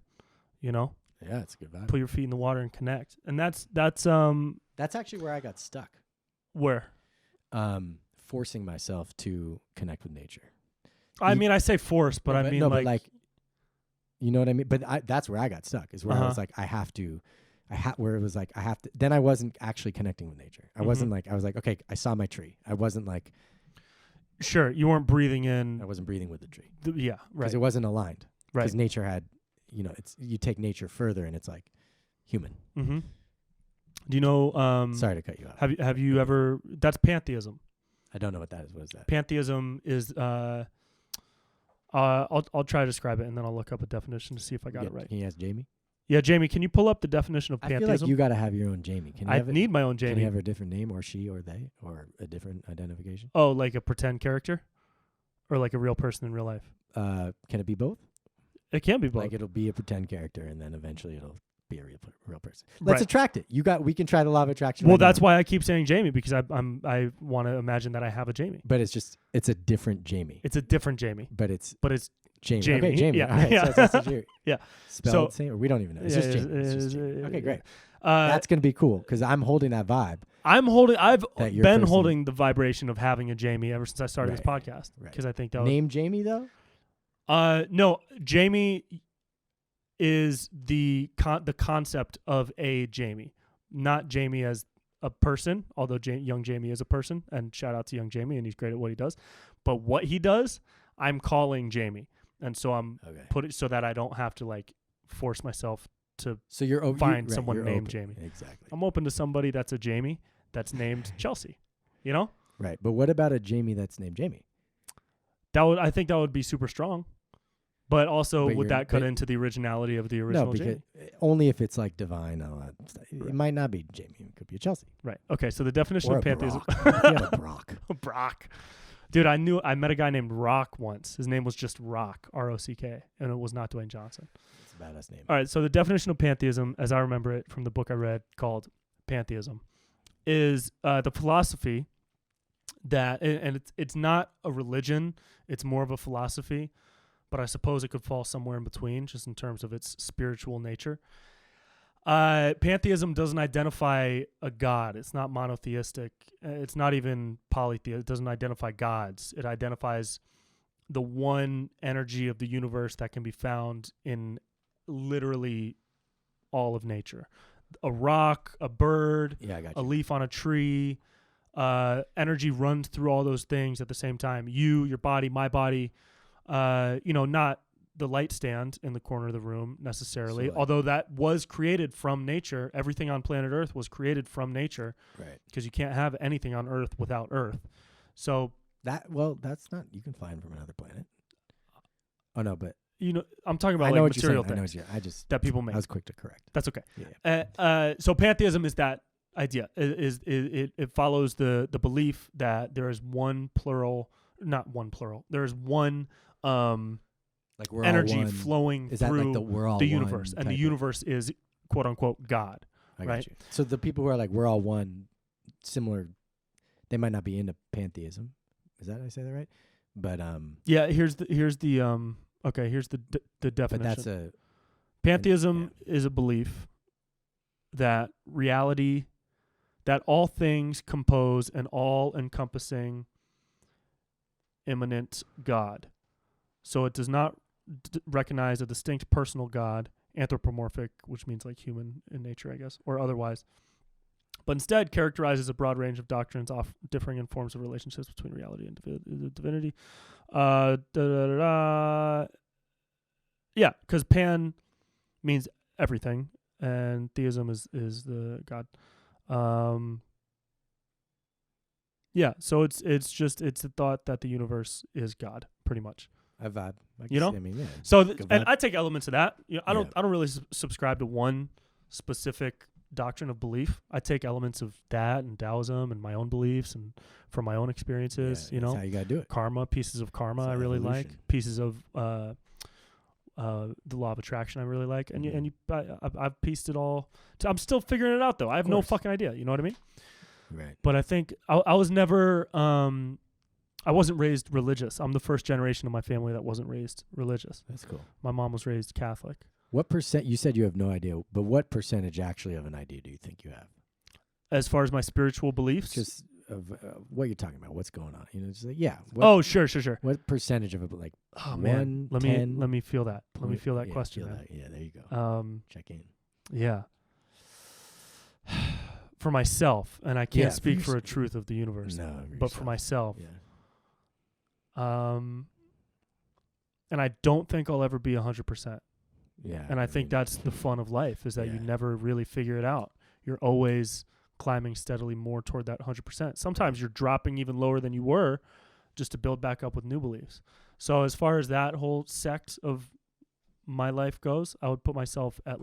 Yeah, it's a good vibe. Put your feet in the water and connect. And that's actually where I got stuck. Where? Forcing myself to connect with nature. I mean, I say force, but I mean like you know what I mean? But that's where I got stuck, is where I was like, where it was like, I have to, then I wasn't actually connecting with nature. I wasn't like, I was like, okay, I saw my tree. I wasn't like. Sure. You weren't breathing in. I wasn't breathing with the tree. Yeah. Right. Because it wasn't aligned. Right. Because nature had, you take nature further and it's like human. Mm-hmm. Do you know, sorry to cut you off. Have you ever, that's pantheism. I don't know what that is. What is that? Pantheism is, I'll try to describe it and then I'll look up a definition to see if I got it right. Can you ask Jamie? Yeah, Jamie, can you pull up the definition of pantheism? I feel like you got to have your own Jamie. I need my own Jamie. Can you have a different name, or she, or they, or a different identification? Oh, like a pretend character? Or like a real person in real life? Can it be both? It can be both. Like it'll be a pretend character, and then eventually it'll be a real person. Let's attract it. We can try the law of attraction. Well, that's why I keep saying Jamie, because I want to imagine that I have a Jamie. But it's a different Jamie. It's a different Jamie. But it's Jamie. Okay, Jamie. Yeah. All right, Yeah. so that's a Jamie. Yeah. Spelled the same, or we don't even know. It's just Jamie. Okay, great. That's gonna be cool because I'm holding that vibe. I've been holding the vibration of having a Jamie ever since I started this podcast. Because I think that name Jamie though. No, Jamie is the concept of a Jamie, not Jamie as a person. Although young Jamie is a person, and shout out to young Jamie, and he's great at what he does. But what he does, I'm calling Jamie, and so I'm putting so that I don't have to like force myself to find someone named Jamie. Exactly. I'm open to somebody that's a Jamie that's named Chelsea. You know? Right. But what about a Jamie that's named Jamie? I think that would be super strong. But also, would that cut into the originality of the original Jamie? Only if it's like divine. It might not be Jamie. It could be a Chelsea. Right. Okay. So the definition of pantheism. Brock. Brock. Dude, I met a guy named Rock once. His name was just Rock, R-O-C-K, and it was not Dwayne Johnson. It's a badass name. All right, so the definition of pantheism, as I remember it from the book I read called Pantheism, is the philosophy that, and it's not a religion, it's more of a philosophy, but I suppose it could fall somewhere in between just in terms of its spiritual nature. Pantheism doesn't identify a god. It's not monotheistic. It's not even polytheistic. It doesn't identify gods. It identifies the one energy of the universe that can be found in literally all of nature. A rock, a bird, a leaf on a tree. Energy runs through all those things at the same time. Your body, my body, not the light stand in the corner of the room necessarily, although that was created from nature. Everything on planet Earth was created from nature, right? Because you can't have anything on Earth without Earth. So that's not, you can fly in from another planet. Oh no, but I'm talking about like material things that people make. I was quick to correct. That's okay. Yeah. So pantheism is that idea. It follows the belief that there is one plural, not one plural. There is one like we're energy all one. flowing is through that like we're all the universe, one and the universe is quote unquote God. Right. You. So the people who are like we're all one, similar, they might not be into pantheism. Is that I say that right? But here's the definition. But that's pantheism is a belief that reality, that all things compose an all-encompassing, immanent God. So it does not recognize a distinct personal God, anthropomorphic, which means like human in nature, I guess, or otherwise, but instead characterizes a broad range of doctrines differing in forms of relationships between reality and divinity. Yeah, because pan means everything, and theism is the God. Yeah, so it's the thought that the universe is God, pretty much. I vibe. So and I take elements of that. I don't really subscribe to one specific doctrine of belief. I take elements of that and Taoism and my own beliefs and from my own experiences. That's how you gotta do it. Karma, pieces of karma, I really like. Pieces of the law of attraction, I really like. And I've pieced it all. I'm still figuring it out though. I have no fucking idea. You know what I mean? Right. But I think I was never. I wasn't raised religious. I'm the first generation of my family that wasn't raised religious. That's cool. My mom was raised Catholic. What percent? You said you have no idea, but what percentage actually of an idea do you think you have? As far as my spiritual beliefs, just of what you're talking about, what's going on? Just like sure. What percentage of it? Like, man, let me feel that. Let me feel that question. Feel that. Yeah, there you go. Check in. Yeah. For myself, and I can't speak for a truth of the universe. No, but for myself. Yeah. And I don't think I'll ever be 100%. Yeah. And I think that's the fun of life, is that you never really figure it out. You're always climbing steadily more toward that 100%. Sometimes you're dropping even lower than you were just to build back up with new beliefs. So as far as that whole sect of my life goes, I would put myself at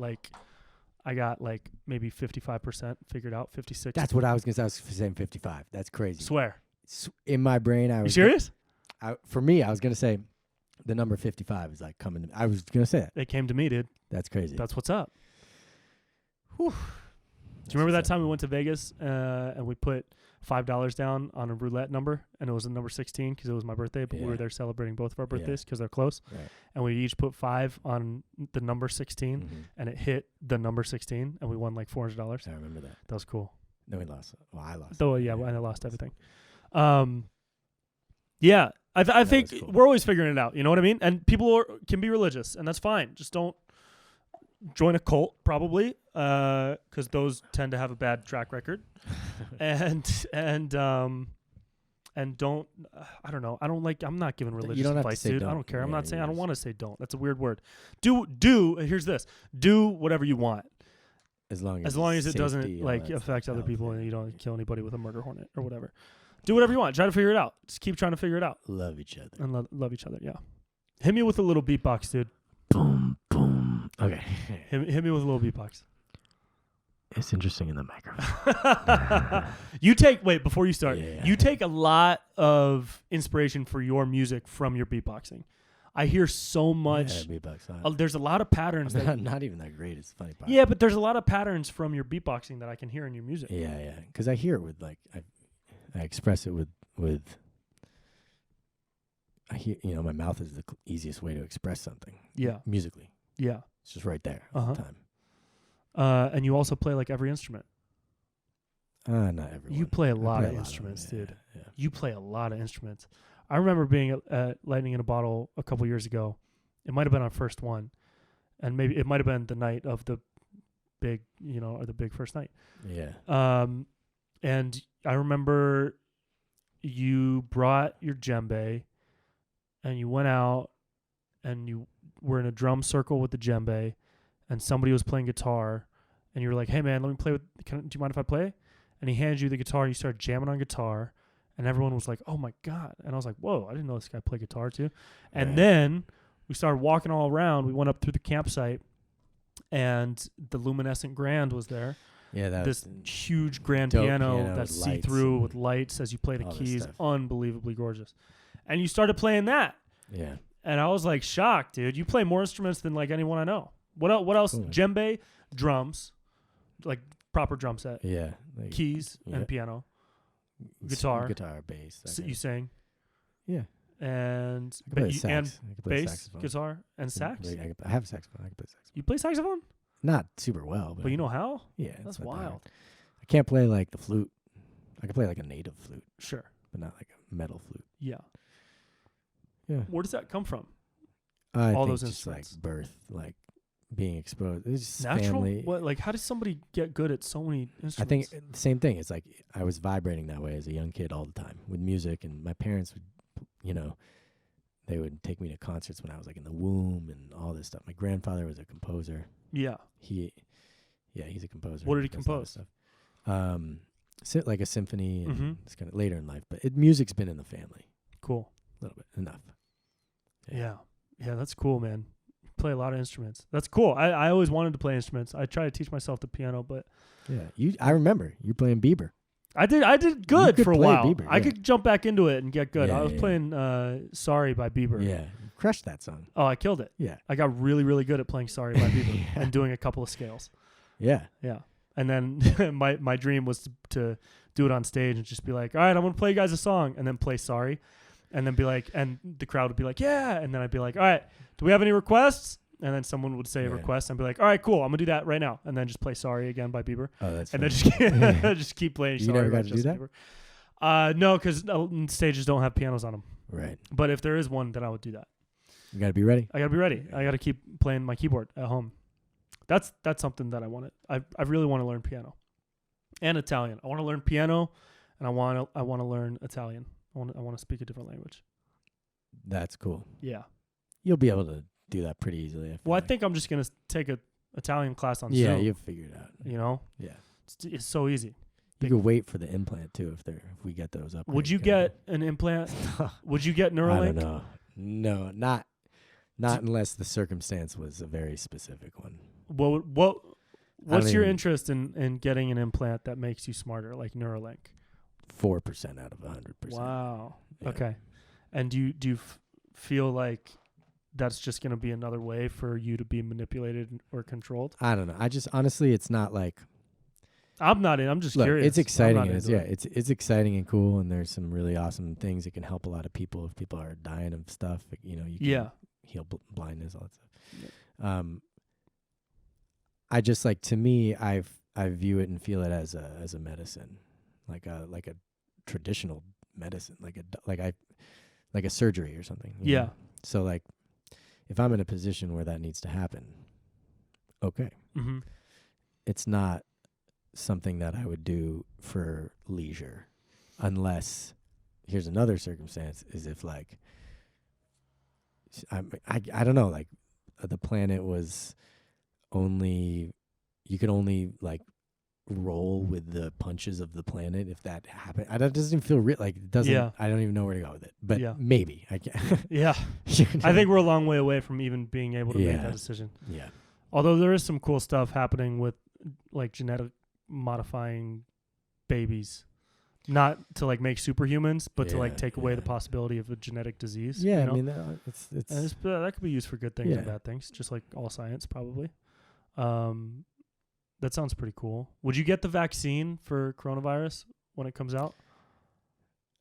I got maybe 55% figured out, 56. That's what I was going to say. I was saying 55. That's crazy. Swear. In my brain, I was... You serious? For me, I was going to say the number 55 is like coming. I was gonna say it. It came to me, dude. That's crazy. That's what's up. Whew. Do you remember that time we went to Vegas and we put $5 down on a roulette number, and it was a number 16 because it was my birthday, but we were there celebrating both of our birthdays because they're close. Right. And we each put 5 on the number 16, and it hit the number 16, and we won like $400. I remember that. That was cool. No, we lost. Well, I lost. Though, yeah, I lost everything. Yeah, I think cool. we're always figuring it out. You know what I mean? And people can be religious, and that's fine. Just don't join a cult, probably, because those tend to have a bad track record. and don't, I don't know. I'm not giving religious advice, dude. I don't care. I'm not saying, I don't want to say don't. That's a weird word. Here's this. Do whatever you want. As long as it doesn't like affect other people and you don't kill anybody with a murder hornet or whatever. Do whatever you want. Try to figure it out. Just keep trying to figure it out. Love each other. And love each other, yeah. Hit me with a little beatbox, dude. Boom, boom. Okay. Hit me with a little beatbox. It's interesting in the microphone. Before you start, you take a lot of inspiration for your music from your beatboxing. I hear so much. Beatbox. There's a lot of patterns. Not even that great. It's the funny part. Yeah, but there's a lot of patterns from your beatboxing that I can hear in your music. Yeah. Because I hear it with I express it with. I hear, my mouth is the easiest way to express something. Yeah. Musically. Yeah. It's just right there all the time. And you also play like every instrument. Not everyone. You play a lot of instruments, dude. Yeah. You play a lot of instruments. I remember being at Lightning in a Bottle a couple years ago. It might have been our first one, and maybe it might have been the night of the big, or the big first night. Yeah. And I remember you brought your djembe, and you went out, and you were in a drum circle with the djembe, and somebody was playing guitar, and you were like, "Hey man, let me play with. Do you mind if I play?" And he handed you the guitar, and you started jamming on guitar. And everyone was like, "Oh my God." And I was like, "Whoa, I didn't know this guy played guitar too." And then we started walking all around. We went up through the campsite, and the luminescent grand was there. Yeah, this huge grand piano that's see-through with lights as you play the keys. Unbelievably gorgeous. And you started playing that. Yeah. And I was like shocked, dude. You play more instruments than like anyone I know. What else? Cool. Djembe, drums, like proper drum set. Yeah. Keys and piano. Guitar, bass. You sing, yeah, and bass, guitar, and sax. I have a saxophone. I can play saxophone. You play saxophone? Not super well, but you know how? Yeah, that's wild. I can't play like the flute. I can play like a native flute, sure, but not like a metal flute. Yeah. Where does that come from? All those just instruments, like birth, like being exposed. It's just natural. Family. What, like, how does somebody get good at so many instruments? I think the same thing. It's like I was vibrating that way as a young kid all the time with music, and my parents would, they would take me to concerts when I was like in the womb and all this stuff. My grandfather was a composer. Yeah. He's a composer. What did he compose? Like a symphony, and it's kind of later in life, but music's been in the family. Cool. A little bit, enough. Yeah, that's cool, man. Play a lot of instruments. That's cool. I always wanted to play instruments. I tried to teach myself the piano, but I remember you playing Bieber. I did good for a while. Bieber, I could jump back into it and get good. Yeah, I was playing Sorry by Bieber. Yeah, you crushed that song. Oh, I killed it. Yeah, I got really, really good at playing Sorry by Bieber and doing a couple of scales. Yeah. And then my dream was to do it on stage and just be like, all right, I'm gonna play you guys a song, and then play Sorry. And then be like, and the crowd would be like, yeah. And then I'd be like, all right, do we have any requests? And then someone would say a request and be like, all right, cool, I'm going to do that right now. And then just play Sorry again by Bieber. Oh, that's and then just keep playing you Sorry never by got to do that? Bieber. No, because stages don't have pianos on them. Right. But if there is one, then I would do that. You got to be ready. I got to be ready. I got to keep playing my keyboard at home. That's something that I wanted. I really want to learn piano and Italian. I want to learn piano, and I want to learn Italian. I want to speak a different language. That's cool. Yeah. You'll be able to do that pretty easily. I think I'm just going to take a Italian class on Zoom. Yeah, you'll figure it out. Yeah. It's so easy. You could wait for the implant too if we get those up. Would you get an implant? Would you get Neuralink? I don't know. No, not unless the circumstance was a very specific one. What's your interest in getting an implant that makes you smarter, like Neuralink? 4% out of 100%. Wow. Yeah. Okay. And do you feel like that's just going to be another way for you to be manipulated or controlled? I don't know. I just honestly, it's not like. I'm not in. I'm just curious. It's exciting. It's exciting and cool, and there's some really awesome things that can help a lot of people if people are dying of stuff. You can heal blindness, all that stuff. Yeah. I just like, to me, I view it and feel it as a medicine, like a traditional medicine, like a surgery or something. You know? So like, if I'm in a position where that needs to happen, okay, it's not something that I would do for leisure, unless here's another circumstance, is if like I don't know, like the planet was only, you could only like roll with the punches of the planet if that happened. That doesn't feel real. Like it doesn't. Yeah. I don't even know where to go with it. But maybe I can. Yeah, I think we're a long way away from even being able to make that decision. Yeah. Although there is some cool stuff happening with like genetic modifying babies, not to like make superhumans, but to like take away the possibility of a genetic disease. Yeah, you know? I mean it's that could be used for good things and bad things, just like all science probably. That sounds pretty cool. Would you get the vaccine for coronavirus when it comes out?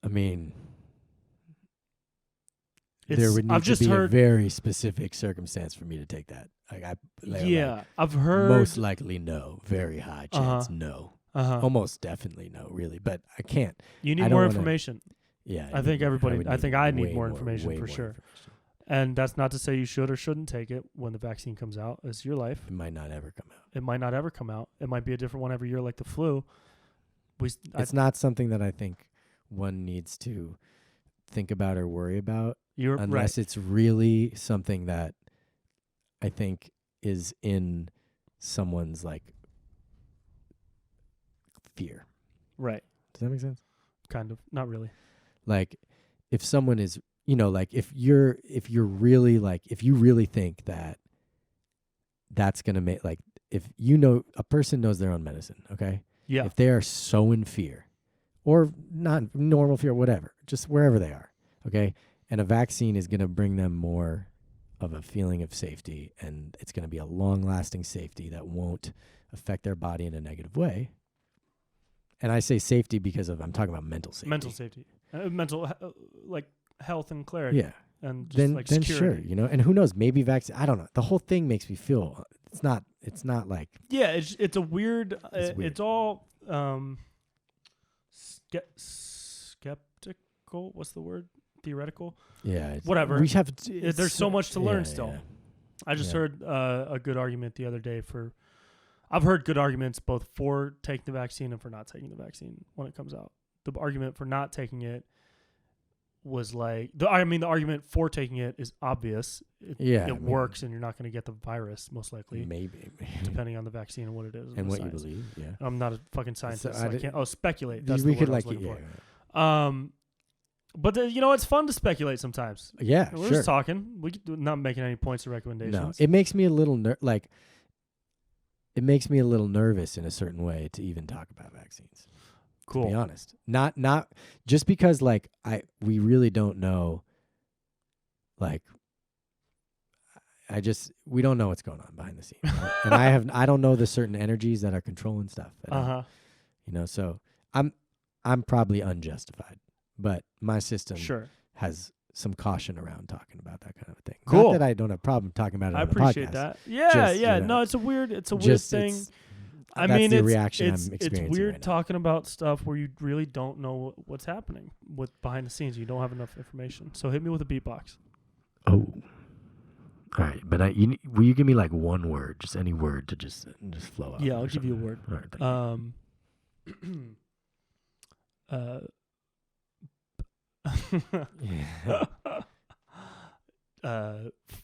I mean, there would need to be a very specific circumstance for me to take that. I've heard most likely no, very high chance no, almost definitely no, really. But I can't. You need more information. Yeah, I think everybody. I think I need more information for sure. And that's not to say you should or shouldn't take it when the vaccine comes out. It's your life. It might not ever come out. It might not ever come out. It might be a different one every year, like the flu. It's not something that I think one needs to think about or worry about, unless it's really something that I think is in someone's like fear. Right. Does that make sense? Kind of. Not really. Like if someone is, like if you're really like, if you really think that that's going to make, like, if a person knows their own medicine, okay? Yeah. If they are so in fear, or not normal fear, whatever, just wherever they are, okay? And a vaccine is going to bring them more of a feeling of safety, and it's going to be a long-lasting safety that won't affect their body in a negative way. And I say safety because I'm talking about mental safety. Mental safety. Like health and clarity. Yeah. And just then security. Sure, and who knows, maybe vaccine, I don't know. The whole thing makes me feel, it's not like. Yeah, it's a weird, it's all skeptical. What's the word? Theoretical. Yeah. Whatever. We have. There's so much to learn still. Yeah. I just heard a good argument the other day I've heard good arguments both for taking the vaccine and for not taking the vaccine when it comes out. The argument for not taking it was like, the argument for taking it is obvious. It works, and you're not going to get the virus, most likely. Maybe. Depending on the vaccine and what it is. And what science. You believe, yeah. I'm not a fucking scientist, so I can't. Speculate. That's we could like it, yeah. But it's fun to speculate sometimes. Yeah, we're just talking. We're not making any points or recommendations. No, it makes me a little it makes me a little nervous in a certain way to even talk about vaccines. Cool. To be honest, not just because like we really don't know. Like, we don't know what's going on behind the scenes, right? And I don't know the certain energies that are controlling stuff. So I'm probably unjustified, but my system has some caution around talking about that kind of a thing. Cool. Not that I don't have a problem talking about it. I on appreciate the podcast. that. Yeah. No, it's a weird thing. That's the reaction I'm experiencing. It's weird right talking about stuff where you really don't know what's happening with behind the scenes. You don't have enough information. So hit me with a beatbox. Oh. All right, but will you give me like one word, just any word to just flow out? Yeah, I'll give you a word. All right.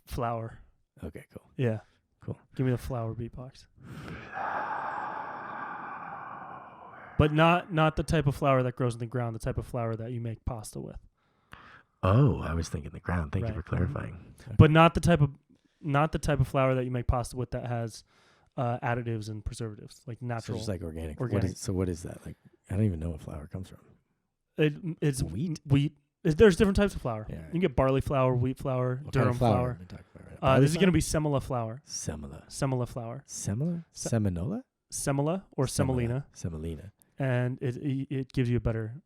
Flower. Okay, cool. Yeah. Cool. Give me a flower beatbox. But not the type of flower that grows in the ground, the type of flower that you make pasta with. Oh, I was thinking the ground. Thank you for clarifying. Okay. But not the type of flower that you make pasta with that has additives and preservatives, like natural. So just like organic. Organic. What is that? Like, I don't even know what flour comes from. It's wheat. Wheat. There's different types of flour. Yeah. You can get barley flour, wheat flour, What durum kind of flour? flour. Are we talking about right now? This is Barley going to be semilla flour. Semilla. Semilla flour. Semilla? Seminola? Semilla or semolina. Semolina. And it gives you a better.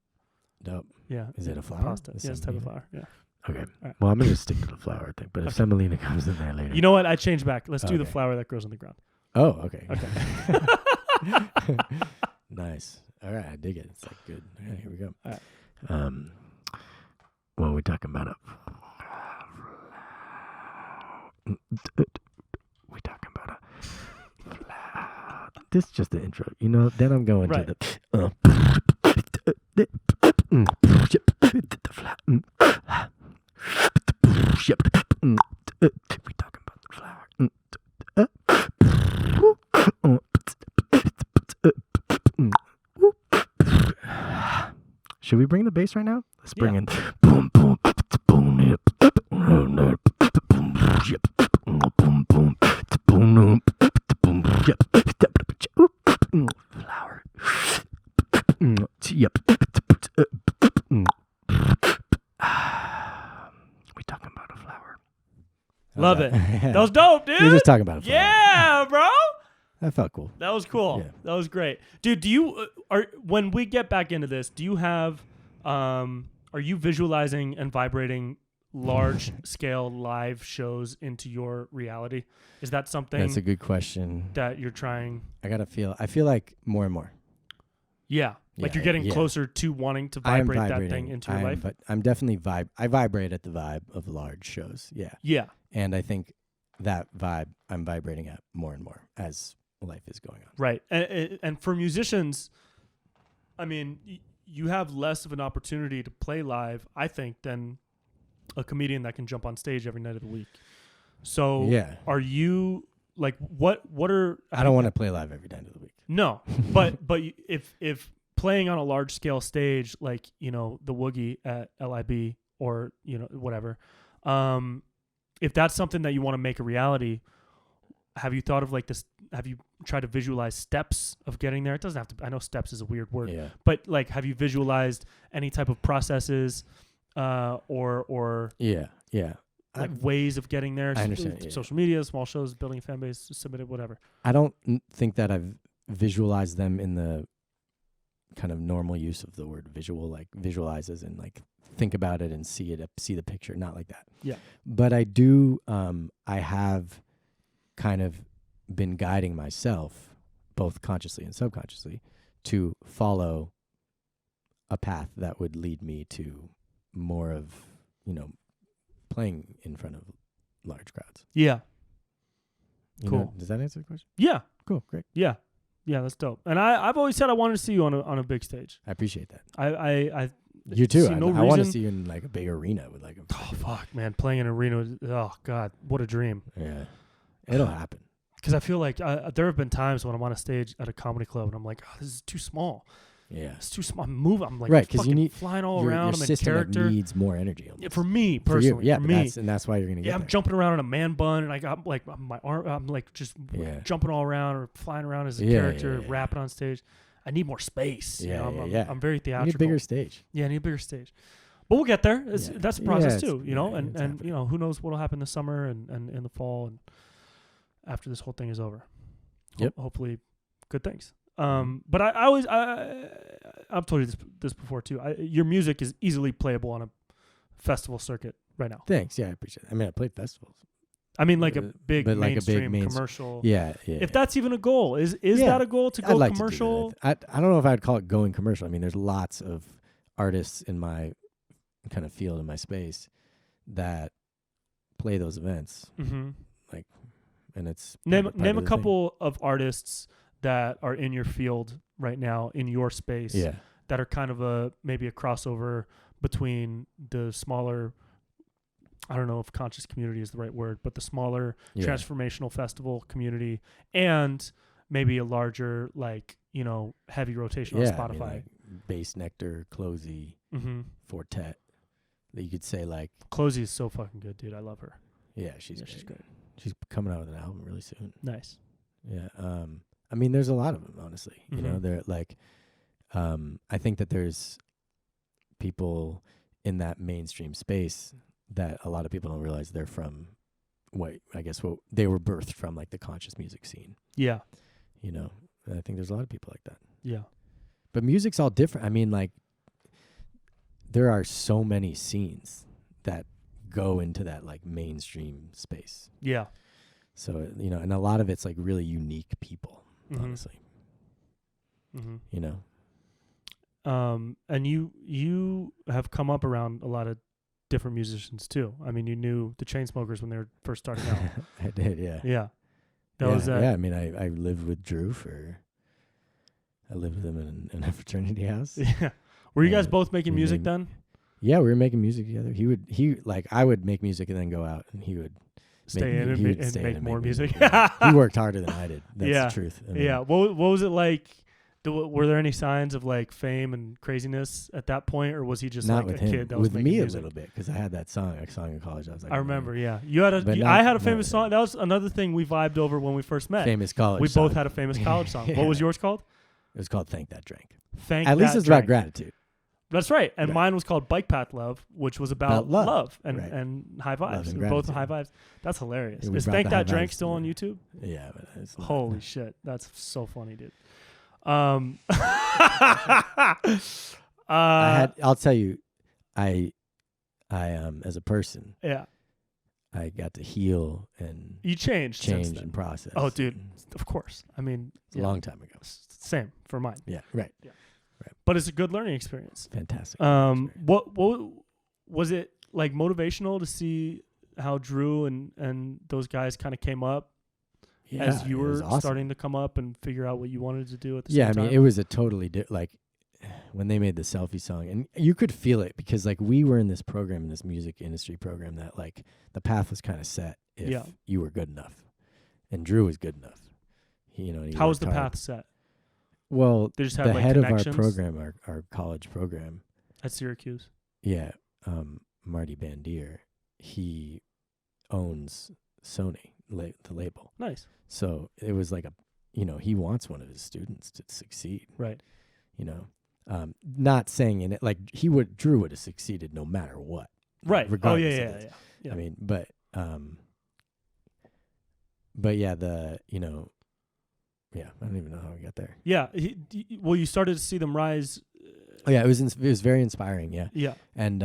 Dope. Yeah. Is it a flour? Pasta. Yeah, it's a type of flour. Yeah. Okay. Right. Well, I'm going to stick to the flour thing, but if semolina comes in there later. You know what? I changed back. Let's do the flour that grows on the ground. Oh, okay. Okay. Nice. All right, I dig it. It's like good. Okay, here we go. All right. Well, we're talking about a. We're talking about a. This is just the intro, you know. Then I'm going to the. We talking about the flower. Should we bring the bass right now? Let's bring in boom boom boom boom flower. We talking about a flower. Love it. That was dope, dude. We're just talking about a flower. Yeah, bro. That felt cool. That was cool. Yeah. That was great, dude. Do you when we get back into this? Do you have are you visualizing and vibrating large scale live shows into your reality? Is that something? That's a good question. That you're trying. I feel like more and more. Yeah, like you're getting closer to wanting to vibrate that thing into your life. But I'm definitely I vibrate at the vibe of large shows. Yeah. Yeah. And I think that vibe I'm vibrating at more and more as life is going on. Right. And for musicians, I mean, you have less of an opportunity to play live, I think, than a comedian that can jump on stage every night of the week. So are you like what are I don't want to play live every night of the week. No. but if playing on a large scale stage like, you know, the Woogie at LIB or, you know, whatever, if that's something that you want to make a reality, have you thought of like this? Have you tried to visualize steps of getting there? It doesn't have to. I know steps is a weird word, but like, have you visualized any type of processes, or like ways of getting there? I understand. Social media, small shows, building a fan base, submitted, whatever. I don't think that I've visualized them in the kind of normal use of the word visual, like visualizes and like think about it and see the picture, not like that. Yeah. But I do. I have kind of been guiding myself, both consciously and subconsciously, to follow a path that would lead me to more of, you know, playing in front of large crowds. Yeah. Cool. Does that answer the question? Yeah. Cool. Great. Yeah. Yeah, that's dope. And I've always said I wanted to see you on a big stage. I appreciate that. I you too. I want to see you in like a big arena with like a. Oh fuck, man! Playing in an arena. Oh god, what a dream. Yeah, it'll happen. Because I feel like there have been times when I'm on a stage at a comedy club and I'm like, oh, this is too small. Yeah, it's too small. I'm moving. I'm like, right, because you need flying all around. Your I'm system in character. Needs more energy. Yeah, for me personally. For you. For me. That's why you're gonna get. Yeah, I'm there. jumping around in a man bun, and I got like my arm. I'm like just jumping all around or flying around as a character, rapping on stage. I need more space. Yeah, I'm very theatrical. You need a bigger stage. Yeah, I need a bigger stage. But we'll get there. That's a process too, you know. And you know, who knows what'll happen this summer and in the fall and after this whole thing is over. Hopefully, good things. But I've told you this before too. Your music is easily playable on a festival circuit right now. Thanks. Yeah, I appreciate it. I mean, I played festivals. I mean, like a big mainstream commercial. Yeah. If that's even a goal, is that a goal to go commercial? I don't know if I'd call it going commercial. I mean, there's lots of artists in my kind of field, in my space, that play those events. Mm-hmm. Like, and it's name a couple of artists that are in your field right now in your space. Yeah. That are kind of maybe a crossover between the smaller. I don't know if conscious community is the right word, but the smaller transformational festival community and maybe a larger, like, you know, heavy rotation on Spotify. I mean, like Bass Nectar, Closey, Fortet. That you could say like Closey is so fucking good, dude. I love her. Yeah, she's great. She's coming out with an album really soon. Nice. Yeah. I mean, there's a lot of them, honestly. You know, they're like, I think that there's people in that mainstream space that a lot of people don't realize they're from they were birthed from, like the conscious music scene. Yeah. You know, and I think there's a lot of people like that. Yeah. But music's all different. I mean, like, there are so many scenes that go into that like mainstream space. Yeah. So, you know, and a lot of it's like really unique people, honestly. Mm-hmm. You know? And you have come up around a lot of different musicians too. I mean, you knew the Chainsmokers when they were first starting out. I did, yeah. Yeah. Yeah, I mean, I lived with Drew I lived with him in a fraternity house. Yeah. Were you guys both making music then? Yeah, we were making music together. I would make music and then go out, and he would stay in and make more music. He worked harder than I did. That's the truth. I mean, yeah. What was it like? Were there any signs of like fame and craziness at that point, or was he just not like with a him. kid that was with making me music? a little bit, because I had that song in college. I was like, I remember. Man. Yeah, I had a famous song. That was another thing we vibed over when we first met. Famous college. We song. both had a famous college song. Yeah. What was yours called? It was called "Thank That Drink." At least it's about gratitude. That's right. And Right. mine was called Bike Path Love, which was about love and high vibes. and Both high vibes. That's hilarious. Yeah, Is Thank That Drink still on YouTube? Yeah. But Holy shit. That's so funny, dude. I'll tell you, I as a person, yeah, I got to heal and you changed since then. and process. Oh, dude, of course. I mean, it's a long time ago. Same for mine. Yeah, right. Yeah. Right. But it's a good learning experience. Fantastic. What was it like motivational to see how Drew and those guys kind of came up as you were starting to come up and figure out what you wanted to do at the same time? Yeah, I mean, it was a totally like when they made the Selfie song, and you could feel it because like we were in this program, in this music industry program, that like the path was kind of set if you were good enough, and Drew was good enough. How was the path set? Well, they just had, the head of our program, our college program at Syracuse. Yeah, Marty Bandier, he owns Sony, the label. Nice. So it was like he wants one of his students to succeed. Right. Not saying in it like Drew would have succeeded no matter what. Right. Regardless Yeah. I mean, but yeah, yeah, I don't even know how we got there. Yeah. Well, you started to see them rise. Oh yeah, it was very inspiring. Yeah. Yeah. And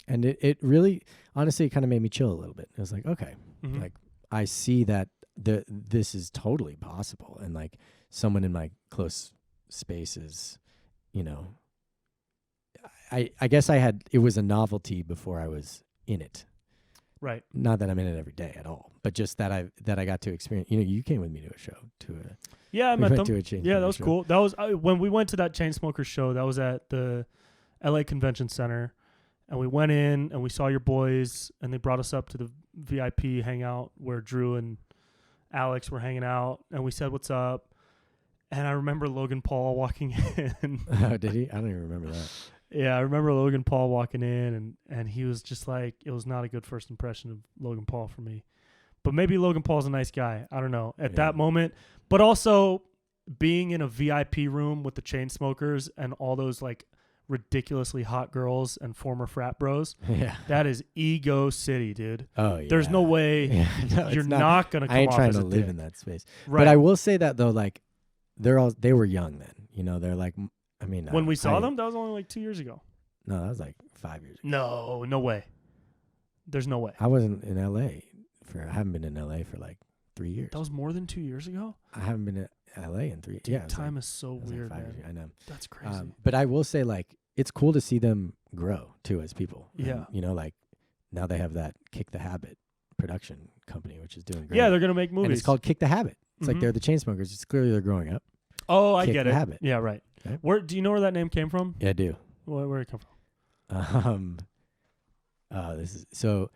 it really, honestly, it kind of made me chill a little bit. It was like, okay, like I see that this is totally possible, and like someone in my close spaces, I guess it was a novelty before I was in it. Right. Not that I'm in it every day at all, but just that I got to experience. You came with me to a show. I met them. To a Chainsmokers that was show. cool. That was when we went to that Chainsmokers show. That was at the LA Convention Center, and we went in and we saw your boys, and they brought us up to the VIP hangout where Drew and Alex were hanging out, and we said what's up. And I remember Logan Paul walking in. Oh, did he? I don't even remember that. Yeah, I remember Logan Paul walking in, and he was just like, it was not a good first impression of Logan Paul for me. But maybe Logan Paul's a nice guy. I don't know. At that moment. But also being in a VIP room with the Chainsmokers and all those like ridiculously hot girls and former frat bros. Yeah. That is ego city, dude. Oh, yeah. There's no way you're not going to come off as a I ain't trying to live in that space. Right. But I will say that though, like they were young then. They're like, I mean, when we saw them, that was only like 2 years ago. No, that was like 5 years ago. No way. There's no way. I wasn't in LA I haven't been in LA for like 3 years. That was more than 2 years ago? I haven't been in LA in 3 years. Yeah. Time is so weird, like 5 man. years. I know. That's crazy. But I will say, like, it's cool to see them grow too as people. Yeah. And, like now they have that Kick the Habit production company, which is doing great. Yeah, they're going to make movies. And it's called Kick the Habit. It's like they're the Chainsmokers. It's clearly they're growing up. Oh, I get it. Habit. Yeah, right. Where do you know where that name came from? Yeah, I do. Where did it come from? This is so.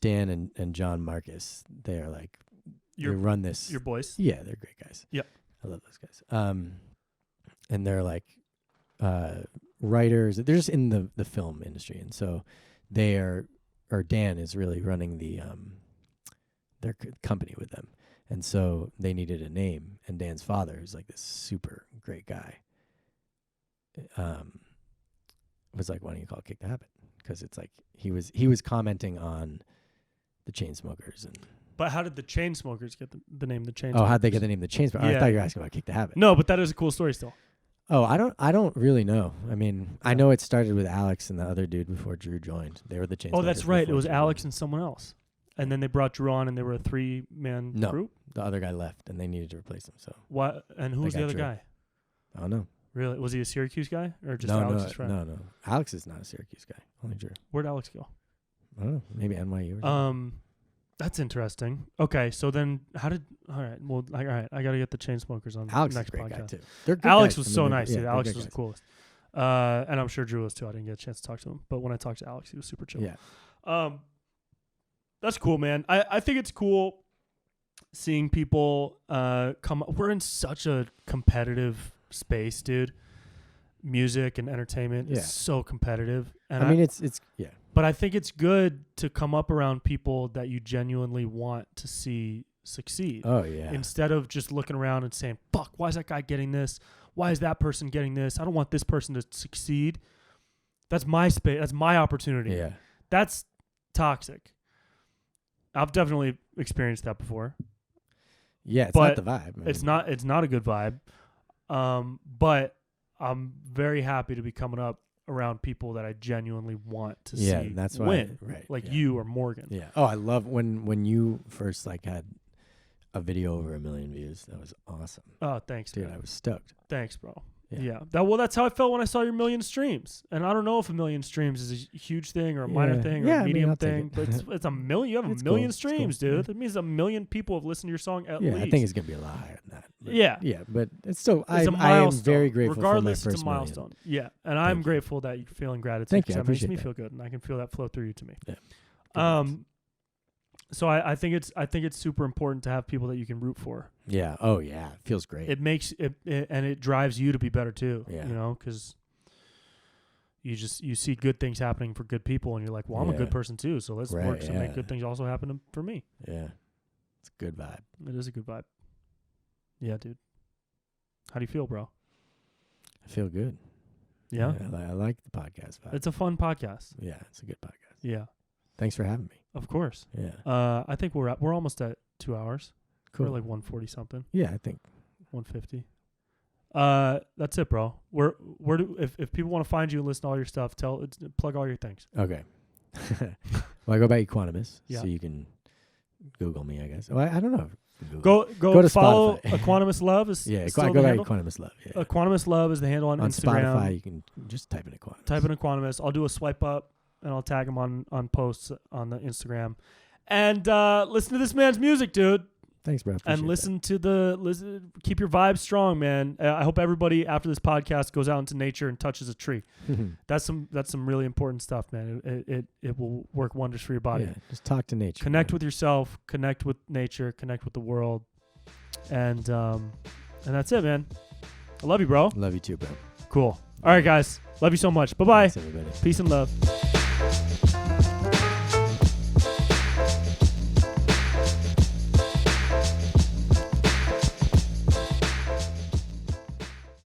Dan and John Marcus, they are like they run this. Your boys. Yeah, they're great guys. Yep, I love those guys. And they're like writers. They're just in the film industry, and so they are. Or Dan is really running their company with them. And so they needed a name, and Dan's father is like this super great guy. was like, why don't you call it Kick the Habit? Because it's like he was commenting on the Chainsmokers. But how did the Chainsmokers get the name the Chainsmokers? Oh, how'd they get the name the Chainsmokers? Yeah. I thought you were asking about Kick the Habit. No, but that is a cool story still. Oh, I don't really know. I mean, I know it started with Alex and the other dude before Drew joined. They were the Chainsmokers. Oh, that's right. It was Drew Alex joined. and someone else. And then they brought Drew on, and they were a 3-man group? The other guy left, and they needed to replace him. So What? And who was the other guy? I don't know. Really? Was he a Syracuse guy or just Alex's friend? No. Alex is not a Syracuse guy. Only Drew. Where'd Alex go? I don't know. Maybe NYU or something. That's interesting. Okay, so then all right, I got to get the Chainsmokers on Alex the next is a great podcast. guy, too. They're good Alex guys. was I mean, so they're- nice, yeah, dude. they're Alex good was the guys. coolest. And I'm sure Drew was too. I didn't get a chance to talk to him. But when I talked to Alex, he was super chill. Yeah. That's cool, man. I think it's cool seeing people come. We're in such a competitive space, dude. Music and entertainment is so competitive. And I mean, it's yeah. But I think it's good to come up around people that you genuinely want to see succeed. Oh, yeah. Instead of just looking around and saying, fuck, why is that guy getting this? Why is that person getting this? I don't want this person to succeed. That's my space. That's my opportunity. Yeah. That's toxic. I've definitely experienced that before. Yeah, it's But not the vibe. It's not a good vibe. But I'm very happy to be coming up around people that I genuinely want to see that's win. why, right? Like yeah. you or Morgan. Yeah. Oh, I love when you first like had a video over 1 million views. That was awesome. Oh, thanks, Dude, man. I was stoked. Thanks, bro. Yeah. That's how I felt when I saw your 1 million streams. And I don't know if 1 million streams is a huge thing or a minor thing or a medium thing, but it's a million. You have It's 1 million cool. streams, It's cool. dude. That means 1 million people have listened to your song at least. I think it's gonna be a lot higher than that. But Yeah. but it's still. It's a I am milestone. very grateful. Regardless, for my it's first a milestone. million. Yeah, and I'm you. grateful that you're feeling gratitude. Thank you. I That makes me appreciate feel good, and I can feel that flow through you to me. Yeah. So I think it's super important to have people that you can root for. Yeah. Oh yeah. It feels great. It makes it and it drives you to be better too. Yeah. You know, because you see good things happening for good people, and you're like, well, I'm a good person too, so let's work to make good things also happen for me. Yeah. It's a good vibe. It is a good vibe. Yeah, dude. How do you feel, bro? I feel good. Yeah. I like the podcast vibe. It's a fun podcast. Yeah, it's a good podcast. Yeah. Thanks for having me. Of course. Yeah. I think we're almost at 2 hours. Cool. We're like 140 something. Yeah, I think. 150. That's it, bro. If people want to find you and listen to all your stuff, plug all your things. Okay. Well, I go by Equanimous, Yeah. so you can Google me, I guess. Well, I don't know. Go to follow Spotify. Equanimous Love. Is Yeah, still I the go by handle? Equanimous Love. Yeah. Equanimous Love is the handle on Instagram. Spotify, you can just type in Equanimous. Type in Equanimous. I'll do a swipe up and I'll tag him on posts on the Instagram. And listen to this man's music, dude. Thanks, bro. And listen. Keep your vibe strong, man. I hope everybody after this podcast goes out into nature and touches a tree. That's some really important stuff, man. It will work wonders for your body. Yeah, just talk to nature. Connect with yourself, connect with nature, connect with the world. And that's it, man. I love you, bro. Love you too, bro. Cool. All right, guys. Love you so much. Bye-bye. Thanks, everybody. Peace and love.